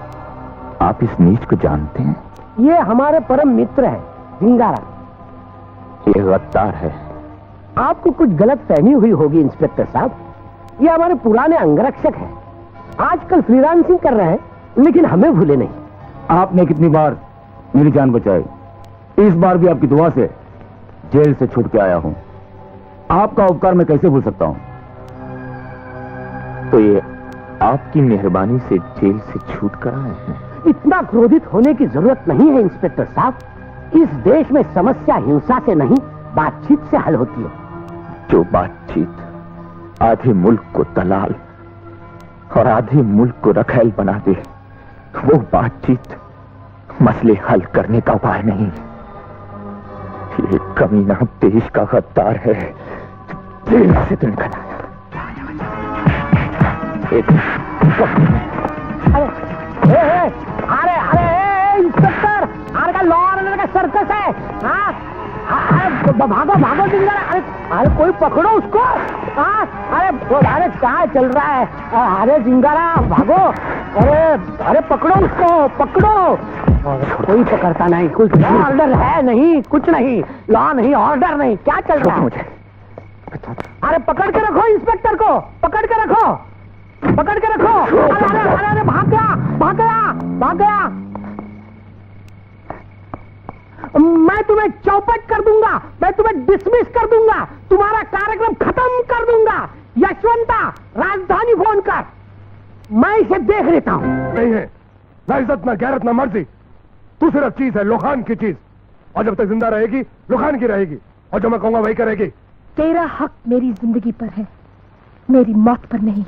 आप इस नीच को जानते हैं? ये हमारे परम मित्र है जिंगारा। ये गद्दार है। आपको कुछ गलत फहमी हुई होगी इंस्पेक्टर साहब। ये हमारे पुराने अंगरक्षक है, आजकल फ्रीलांसिंग कर रहे हैं, लेकिन हमें भूले नहीं। आपने कितनी बार मेरी जान बचाई, इस बार भी आपकी दुआ से जेल से छूट के आया हूं। आपका उपकार मैं कैसे भूल सकता हूं? तो ये आपकी मेहरबानी से जेल से छूट कर आए हैं। इतना क्रोधित होने की जरूरत नहीं है इंस्पेक्टर साहब। इस देश में समस्या हिंसा से नहीं, बातचीत से हल होती है। जो बातचीत आधे मुल्क को दलाल और आधे मुल्क को रखैल बना दे, वो बातचीत मसले हल करने का उपाय नहीं। ये कमीना देश का गद्दार है, जेल से तो निकल आया। अरे इंस्पेक्टर, अरे का लॉ ऑर्डर का सर्कस है। हाँ, अरे भागो भागो जिंगारा। अरे कोई पकड़ो उसको। हाँ, अरे क्या चल रहा है? अरे जिंगारा भागो। अरे पकड़ो उसको, पकड़ो। कोई पकड़ता नहीं, कुछ ऑर्डर है नहीं, कुछ नहीं, लॉ नहीं, ऑर्डर नहीं, क्या चल रहा है? मुझे अरे पकड़ के रखो इंस्पेक्टर को, पकड़ के रखो, पकड़ के रखो। अरे भाग गया, भाग गया, भाग गया। मैं तुम्हें चौपट कर दूंगा, मैं तुम्हें डिसमिस कर दूंगा, तुम्हारा कार्यक्रम खत्म कर दूंगा। यशवंता, राजधानी फोन कर, मैं इसे देख लेता हूं। नहीं है ना इज्जत, ना गैरत, ना मर्जी। तू सिर्फ चीज है, लोखान की चीज, और जब तक जिंदा रहेगी लोखान की रहेगी, और जो मैं कहूंगा वही करेगी। तेरा हक मेरी जिंदगी पर है, मेरी मौत पर नहीं।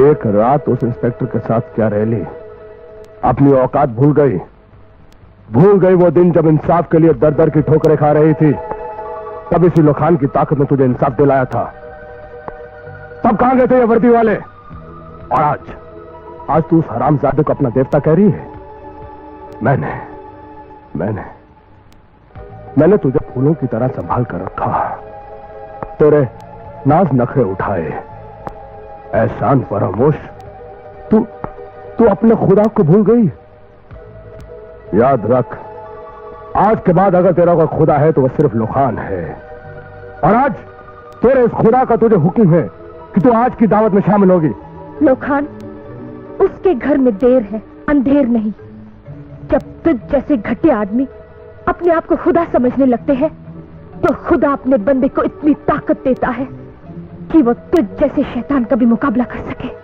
एक रात उस इंस्पेक्टर के साथ क्या रह ली, अपनी औकात भूल गई। भूल गई वो दिन जब इंसाफ के लिए दर दर की ठोकरें खा रही थी। तब इसी लोखान की ताकत ने तुझे इंसाफ दिलाया था। तब कहां गए थे ये वर्दी वाले? और आज तू उस हरामजादे को अपना देवता कह रही है। मैंने तुझे फूलों की तरह संभाल कर रखा, तेरे नाज नखरे उठाए, एहसान फरामोश। तू अपने खुदा को भूल गई। याद रख, आज के बाद अगर तेरा कोई खुदा है तो वह सिर्फ लोखान है। और आज तेरे इस खुदा का तुझे हुक्म है कि तू आज की दावत में शामिल होगी। लोखान, उसके घर में देर है, अंधेर नहीं। जब तुझ जैसे घटिया आदमी अपने आप को खुदा समझने लगते हैं, तो खुदा अपने बंदे को इतनी ताकत देता है कि वो तुझ जैसे शैतान का भी मुकाबला कर सके।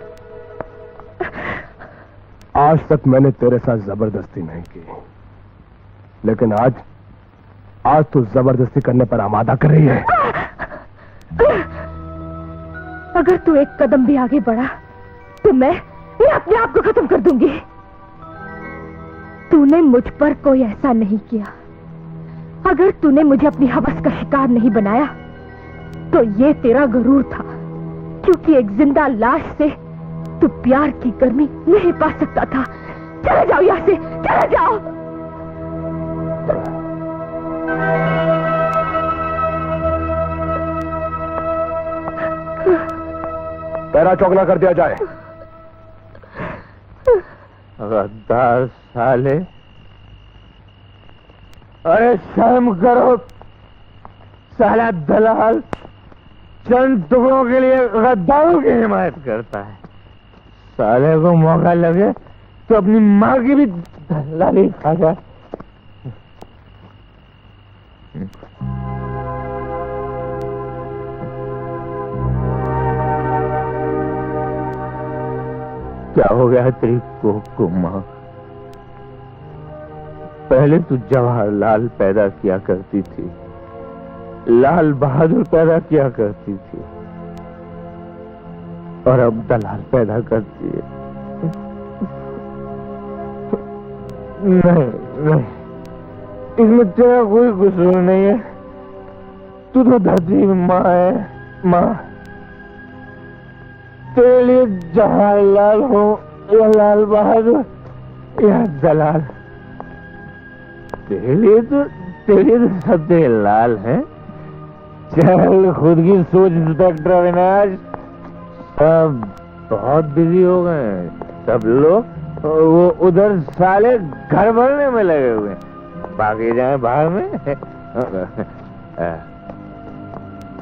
आज तक मैंने तेरे साथ जबरदस्ती नहीं की, लेकिन आज तू जबरदस्ती करने पर आमादा कर रही है। अगर तू एक कदम भी आगे बढ़ा तो मैं अपने आप को खत्म कर दूंगी। तूने मुझ पर कोई एहसान नहीं किया। अगर तूने मुझे अपनी हवस का शिकार नहीं बनाया तो ये तेरा गरूर था, क्योंकि एक जिंदा लाश से तू प्यार की गर्मी नहीं पा सकता था। चले जाओ यहां से, चले जाओ। पैरा चौकना कर दिया जाए। गद्दार साले, अरे शर्म करो साला दलाल, चंद टुकड़ों के लिए गद्दारों की हिमायत करता है। साले को मौका लगे तो अपनी माँ की भी दलाली खा जाए। क्या हो गया तेरी कोख को माँ? पहले तू जवाहरलाल पैदा किया करती थी, लाल बहादुर पैदा किया करती थी, और अब दलाल पैदा करती है। नहीं नहीं, इसमें तेरा कोई कसूर नहीं है। तू तो धरती माँ है। माँ, तेरे लिए जवाहरलाल हो या लाल बहादुर या दलाल, तेरे लिए तो सब तेरे लाल हैं। चल खुद की सोच इंस्पेक्टर अविनाश। सब बहुत बिजी हो गए हैं सब लोग, वो उधर साले घर भरने में लगे हुए हैं। भागे जाए बाहर में।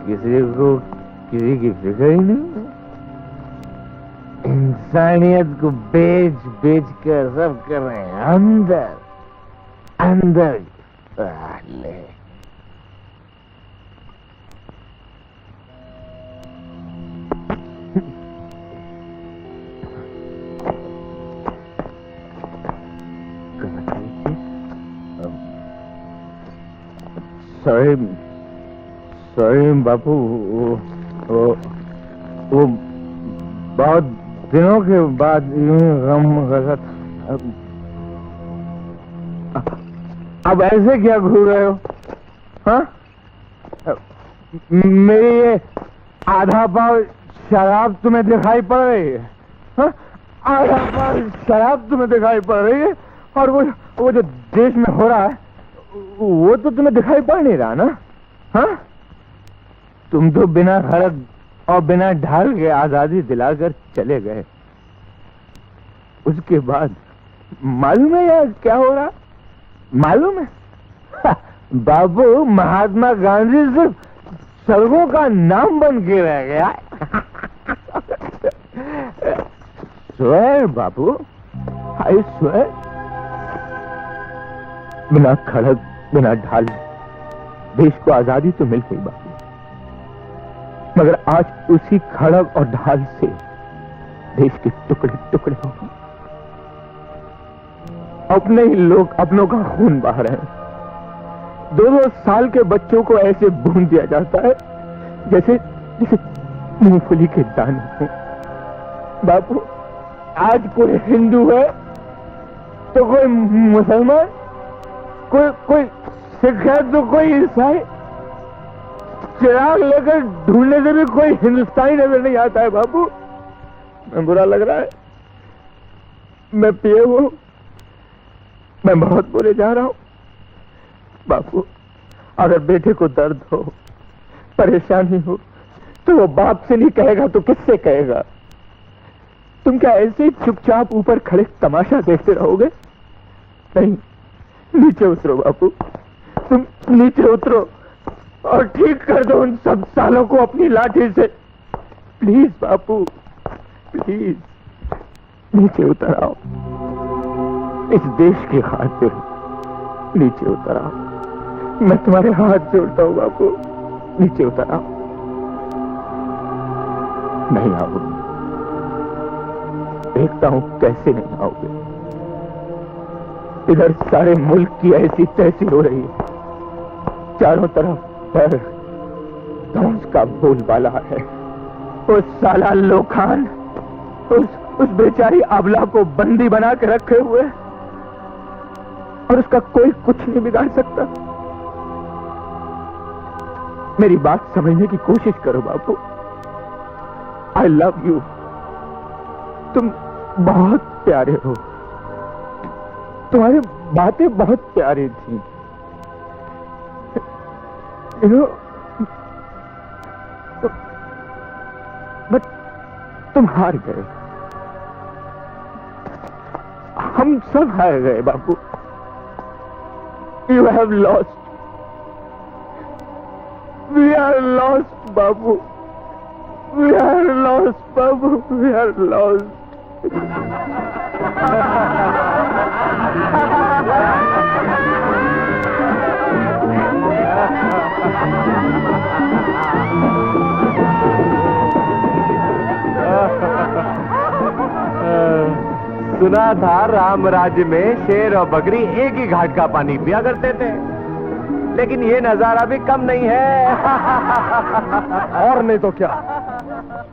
किसी को किसी की फिक्र ही नहीं। इंसानियत को बेच बेच कर सब कर रहे हैं अंदर अंदर। ले सॉरी बापू, वो बहुत दिनों के बाद यूं गम गजत। अब ऐसे क्या घूर रहे हो? हाँ, मेरी ये आधा पाव शराब तुम्हें दिखाई पड़ रही है? हाँ, आधा पाव शराब तुम्हें दिखाई पड़ रही है, और वो जो देश में हो रहा है वो तो तुम्हें दिखाई पड़ नहीं रहा ना? हाँ, तुम तो बिना खड़क और बिना ढाल के आजादी दिलाकर चले गए। उसके बाद मालूम है यार क्या हो रहा? मालूम है? बाबू, महात्मा गांधी सिर्फ सड़कों का नाम बन के रह गया। स्वेर बाबू, आई स्वेर। बिना खड़क बिना ढाल देश को आजादी तो मिल गई बाबू, मगर आज उसी खड़क और ढाल से देश के टुकड़े टुकड़े हो गए। अपने ही लोग अपनों का खून बहा रहे हैं। 2-2 साल के बच्चों को ऐसे भून दिया जाता है जैसे जैसे मूंगफली के दाने हो। बापू, आज कोई हिंदू है तो कोई मुसलमान, कोई सिख है तो कोई ईसाई। चिराग लेकर ढूंढने से भी कोई हिंदुस्तानी नजर नहीं आता है बापू। मैं बुरा लग रहा है, मैं पिए हुआ, मैं बहुत बुरे जा रहा हूं बापू। अगर बेटे को दर्द हो, परेशानी हो, तो वो बाप से नहीं कहेगा तो किससे कहेगा? तुम क्या ऐसे ही चुपचाप ऊपर खड़े तमाशा देखते रहोगे? नहीं, नीचे उतरो बापू, तुम नीचे उतरो और ठीक कर दो उन सब सालों को अपनी लाठी से। प्लीज बापू, प्लीज नीचे उतर आओ। इस देश की खातिर नीचे उतर आओ। मैं तुम्हारे हाथ जोड़ता हूं बापू, नीचे उतर आओ। नहीं आओगे, देखता हूं कैसे नहीं आओगे। इधर सारे मुल्क की ऐसी तैसी हो रही है, चारों तरफ पर धौंस का बोलबाला है। उस साला लोखान उस बेचारी अबला को बंदी बना के रखे हुए, और उसका कोई कुछ नहीं बिगाड़ सकता। मेरी बात समझने की कोशिश करो बापू। I love you. तुम बहुत प्यारे हो, तुम्हारी बातें बहुत प्यारी थी। यू नो, बट तुम हार गए, हम सब हार गए Bapu. You have lost, we are lost Bapu. We are lost, Babu. We are lost. सुना था राम राज्य में शेर और बकरी एक ही घाट का पानी पिया करते थे, लेकिन ये नजारा भी कम नहीं है। और नहीं तो क्या,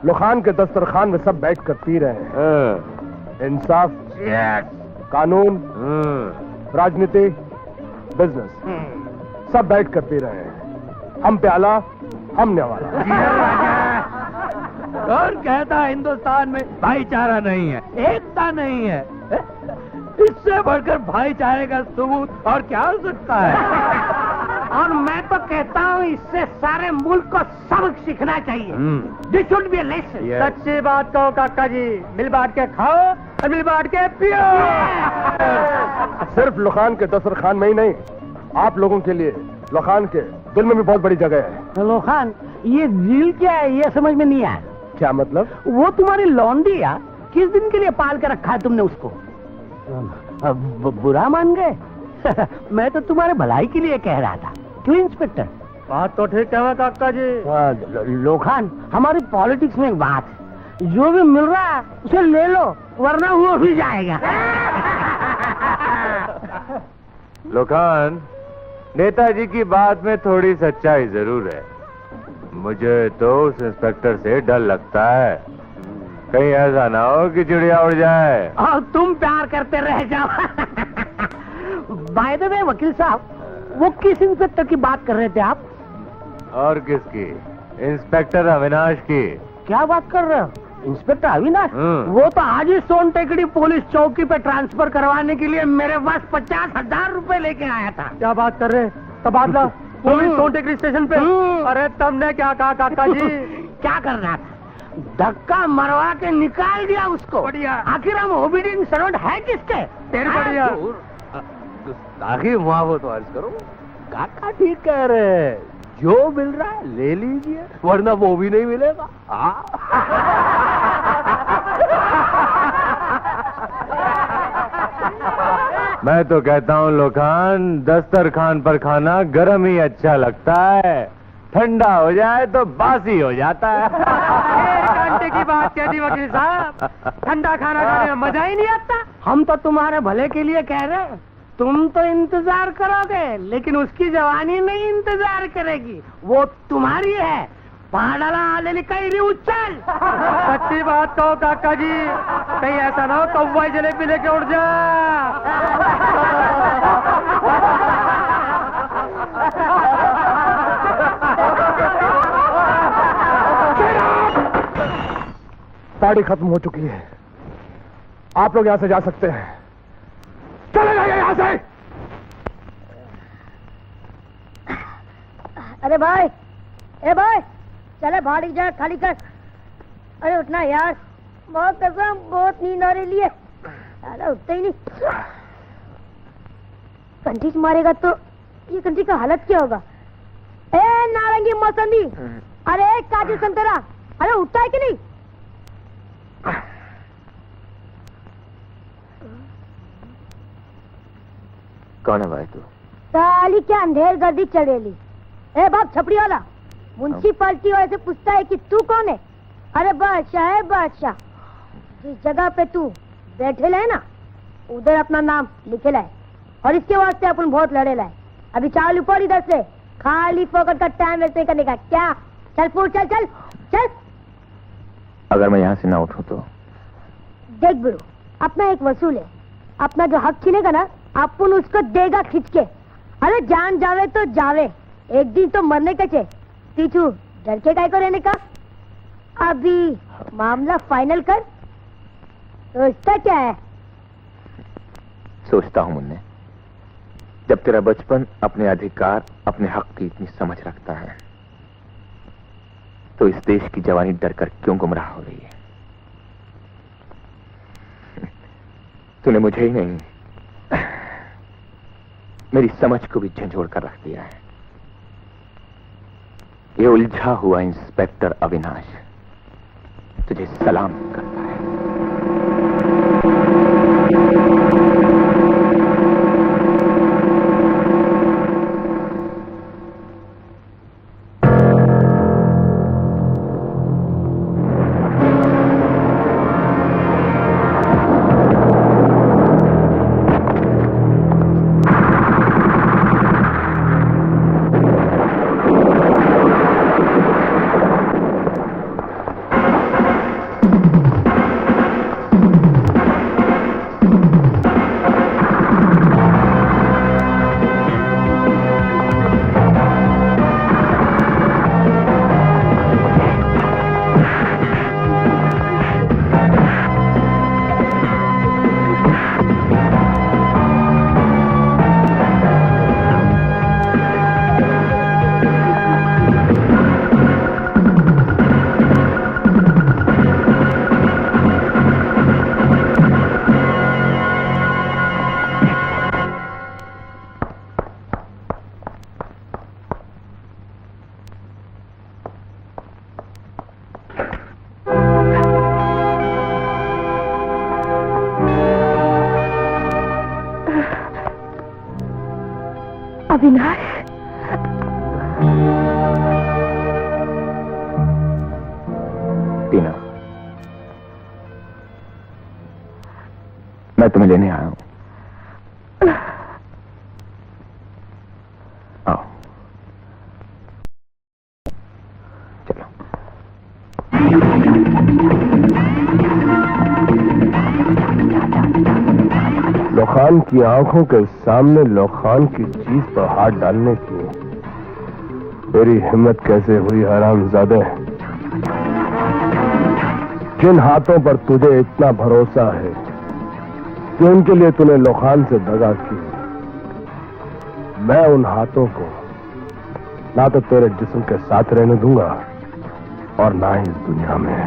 लोखान के दस्तरखान में सब बैठ कर पी रहे हैं। इंसाफ, कानून, राजनीति, बिजनेस, सब बैठ कर पी रहे हैं। हम प्याला, हम न्यावाला। और कहता हिंदुस्तान में भाईचारा नहीं है, एकता नहीं है। इससे बढ़कर भाईचारे का सबूत और क्या हो सकता है? और मैं तो कहता हूँ इससे सारे मुल्क को सबक सीखना चाहिए। This should be a lesson. सच्ची बात कहो काका जी, मिल बांट के खाओ और मिल बांट के पियो। सिर्फ लोखान के दस्तरखान में ही नहीं, आप लोगों के लिए लोखान के दिल में भी बहुत बड़ी जगह है। लोखान, ये दिल क्या है ये समझ में नहीं आया। क्या मतलब? वो तुम्हारी लौंडी या किस दिन के लिए पाल के रखा है तुमने उसको? बुरा मान गए? मैं तो तुम्हारे भलाई के लिए कह रहा था। क्यों इंस्पेक्टर? बात तो ठीक है काका जी। लोखान, हमारी पॉलिटिक्स में एक बात है, जो भी मिल रहा है उसे ले लो, वरना वो भी जाएगा। लोखान, नेताजी की बात में थोड़ी सच्चाई जरूर है। मुझे तो उस इंस्पेक्टर से डर लगता है, कहीं ऐसा ना हो कि चिड़िया उड़ जाए। और तुम प्यार करते रह जाओ। बाय द वे वकील साहब, वो किस इंस्पेक्टर की बात कर रहे थे आप? और किसकी? इंस्पेक्टर अविनाश की। क्या बात कर रहे हो? इंस्पेक्टर अविनाश? वो तो आज ही सोन टेकड़ी पुलिस चौकी पे ट्रांसफर करवाने के लिए मेरे पास 50,000 रुपए लेके आया था। क्या बात कर रहे? तबादला पुलिस सोन टेकड़ी स्टेशन पे? अरे तुमने क्या कहा काका जी? क्या करना था? धक्का मरवा के निकाल दिया उसको। बढ़िया। आखिर हम ओबीडियंट सर्वेंट है किसके? तेरे बढ़िया। आखिर मुआवजा तो अर्ज करो। काका ठीक कह रहे, जो मिल रहा है ले लीजिए, वरना वो भी नहीं मिलेगा। मैं तो कहता हूँ लोखान, दस्तरखान पर खाना गरम ही अच्छा लगता है, ठंडा हो जाए तो बासी हो जाता है। घंटे की बात कह दी वकील साहब, ठंडा खाना खाने में मजा ही नहीं आता। हम तो तुम्हारे भले के लिए कह रहे हैं, तुम तो इंतजार करोगे लेकिन उसकी जवानी नहीं इंतजार करेगी, वो तुम्हारी है। पाडाला आलेली कैरी उच्चल। सच्ची बात कहो काका जी, कहीं ऐसा ना हो कौवा जलेबी लेके उड़ जा। पार्टी खत्म हो चुकी है, आप लोग यहाँ से जा सकते हैं। चले जाइए यहाँ से। अरे भाई, ए भाई, चले भाड़ी जा, खाली कर। अरे उठना यार, बहुत कसम, बहुत नींद आ रही है। अरे उठते ही नहीं। कंठी मारेगा तो ये कंठी का हालत क्या होगा? ए नारंगी मौसमी, अरे काजू संतरा, अरे उठता है कि नहीं? कौन है भाई तू? साली क्या अंधेर गर्दी चढ़ेली। ए बाप छपड़ी वाला, म्युनिसिपालिटी वाले से पूछता है कि तू कौन है? अरे बादशाह है बादशाह। जिस जगह पे तू बैठे लाए ना, उधर अपना नाम लिखे लाए, और इसके वास्ते अपन बहुत लड़े लाए। अभी चाल ऊपर इधर से, खाली फोकट का टाइम वेस्ट नहीं करने का। क्या? चल फूट, चल चल चल। अगर मैं यहाँ से ना उठूं तो? देख बिड़ू, अपना एक वसूल है, अपना जो हक छीनेगा ना, अपन उसको देगा खींच के। अरे जान जावे तो जावे, एक दिन तो मरने का चे, पीछू डर के काय को रहने का। अभी मामला फाइनल कर। सोचता क्या है? सोचता हूँ मुन्ने, जब तेरा बचपन अपने अधिकार, अपने हक की इतनी समझ रखता है, तो इस देश की जवानी डर कर क्यों गुमराह हो रही है? तूने मुझे ही नहीं, मेरी समझ को भी झंझोड़ कर रख दिया है। ये उलझा हुआ इंस्पेक्टर अविनाश तुझे सलाम करता है। अविनाश, टीना, मैं तुम्हें लेने आया हूं। आओ, चलो। लोखान की आंखों के सामने लोखान की चीज पर हाथ डालने की तेरी हिम्मत कैसे हुई हरामजादे? जिन हाथों पर तुझे इतना भरोसा है कि उनके लिए तूने लोखान से दगा की, मैं उन हाथों को ना तो तेरे जिस्म के साथ रहने दूंगा और ना ही इस दुनिया में।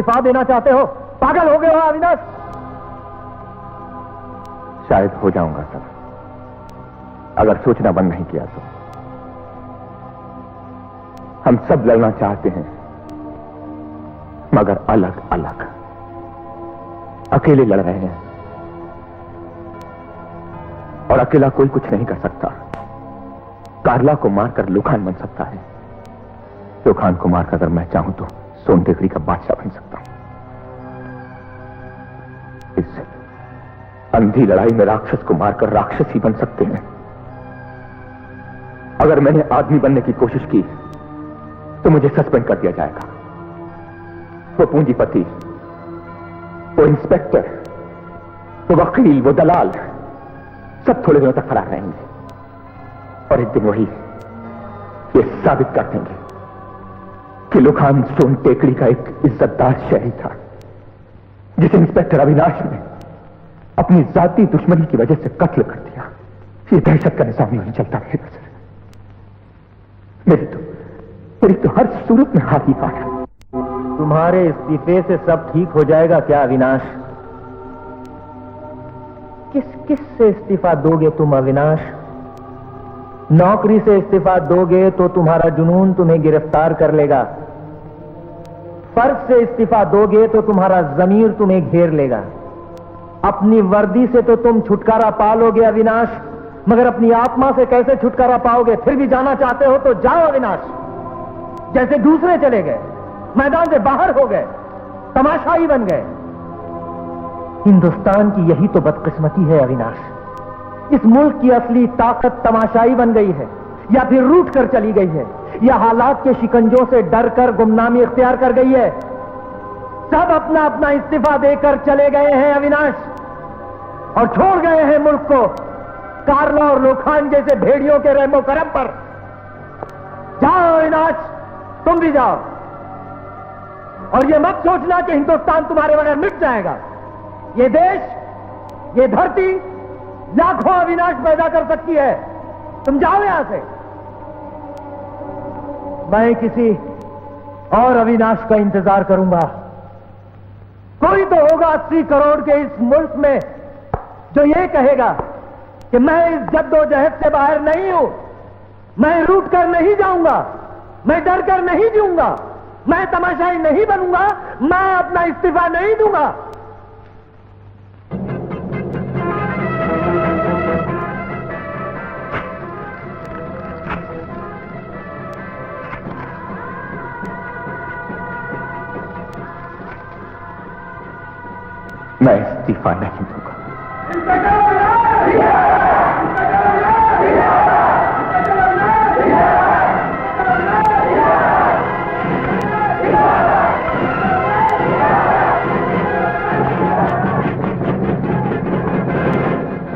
इस्तीफा देना चाहते हो? पागल हो गए हो अविनाश? शायद हो जाऊंगा सर, अगर सोचना बंद नहीं किया तो। हम सब लड़ना चाहते हैं, मगर अलग अलग, अकेले लड़ रहे हैं। और अकेला कोई कुछ नहीं कर सकता। कार्ला को मारकर लुखान बन सकता है, लुखान को मारकर अगर मैं चाहूं तो सोन टेकरी का बादशाह बन सकता हूं। इस अंधी लड़ाई में राक्षस को मारकर राक्षस ही बन सकते हैं। अगर मैंने आदमी बनने की कोशिश की तो मुझे सस्पेंड कर दिया जाएगा। वो पूंजीपति, वो इंस्पेक्टर, वो वकील, वो दलाल, सब थोड़े दिनों तक फरार रहेंगे और एक दिन वही ये साबित कर देंगे कि लुखान सोन टेकरी का एक इज्जतदार शहरी था, जिसे इंस्पेक्टर अविनाश ने अपनी जाति दुश्मनी की वजह से कत्ल कर दिया। ये दहशत का निजाम नहीं चलता रहेगा सर। मेरी तो हर सूरत में हाथ ही हाथ है। तुम्हारे इस्तीफे से सब ठीक हो जाएगा क्या अविनाश? किस से इस्तीफा दोगे तुम अविनाश? नौकरी से इस्तीफा दोगे तो तुम्हारा जुनून तुम्हें गिरफ्तार कर लेगा। फर्ज से इस्तीफा दोगे तो तुम्हारा जमीर तुम्हें घेर लेगा। अपनी वर्दी से तो तुम छुटकारा पा लोगे अविनाश, मगर अपनी आत्मा से कैसे छुटकारा पाओगे? फिर भी जाना चाहते हो तो जाओ अविनाश, जैसे दूसरे चले गए, मैदान से बाहर हो गए, तमाशाई बन गए। हिंदुस्तान की यही तो बदकिस्मती है अविनाश। इस मुल्क की असली ताकत तमाशाई बन गई है, या फिर रूठ कर चली गई है, या हालात के शिकंजों से डरकर गुमनामी इख्तियार कर गई है। सब अपना अपना इस्तीफा देकर चले गए हैं अविनाश, और छोड़ गए हैं मुल्क को कार्ला और लोखान जैसे भेड़ियों के रहमो करम पर। जाओ अविनाश, तुम भी जाओ, और ये मत सोचना कि हिंदुस्तान तुम्हारे बगैर मिट जाएगा। ये देश, ये धरती लाखों अविनाश पैदा कर सकती है। तुम जाओ यहां से। मैं किसी और अविनाश का इंतजार करूंगा। कोई तो होगा 80 करोड़ के इस मुल्क में जो ये कहेगा कि मैं इस जद्दोजहद से बाहर नहीं हूं, मैं रूठ कर नहीं जाऊंगा, मैं डर कर नहीं जीऊंगा, मैं तमाशाई नहीं बनूंगा, मैं अपना इस्तीफा नहीं दूंगा। मैं इस्तीफा नहीं दूंगा।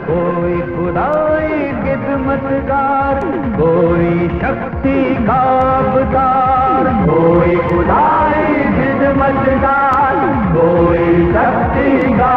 कोई खुदाई खिदमतगार, कोई शक्ति का अवतार, कोई खुदाई खिदमतगार, कोई शक्ति का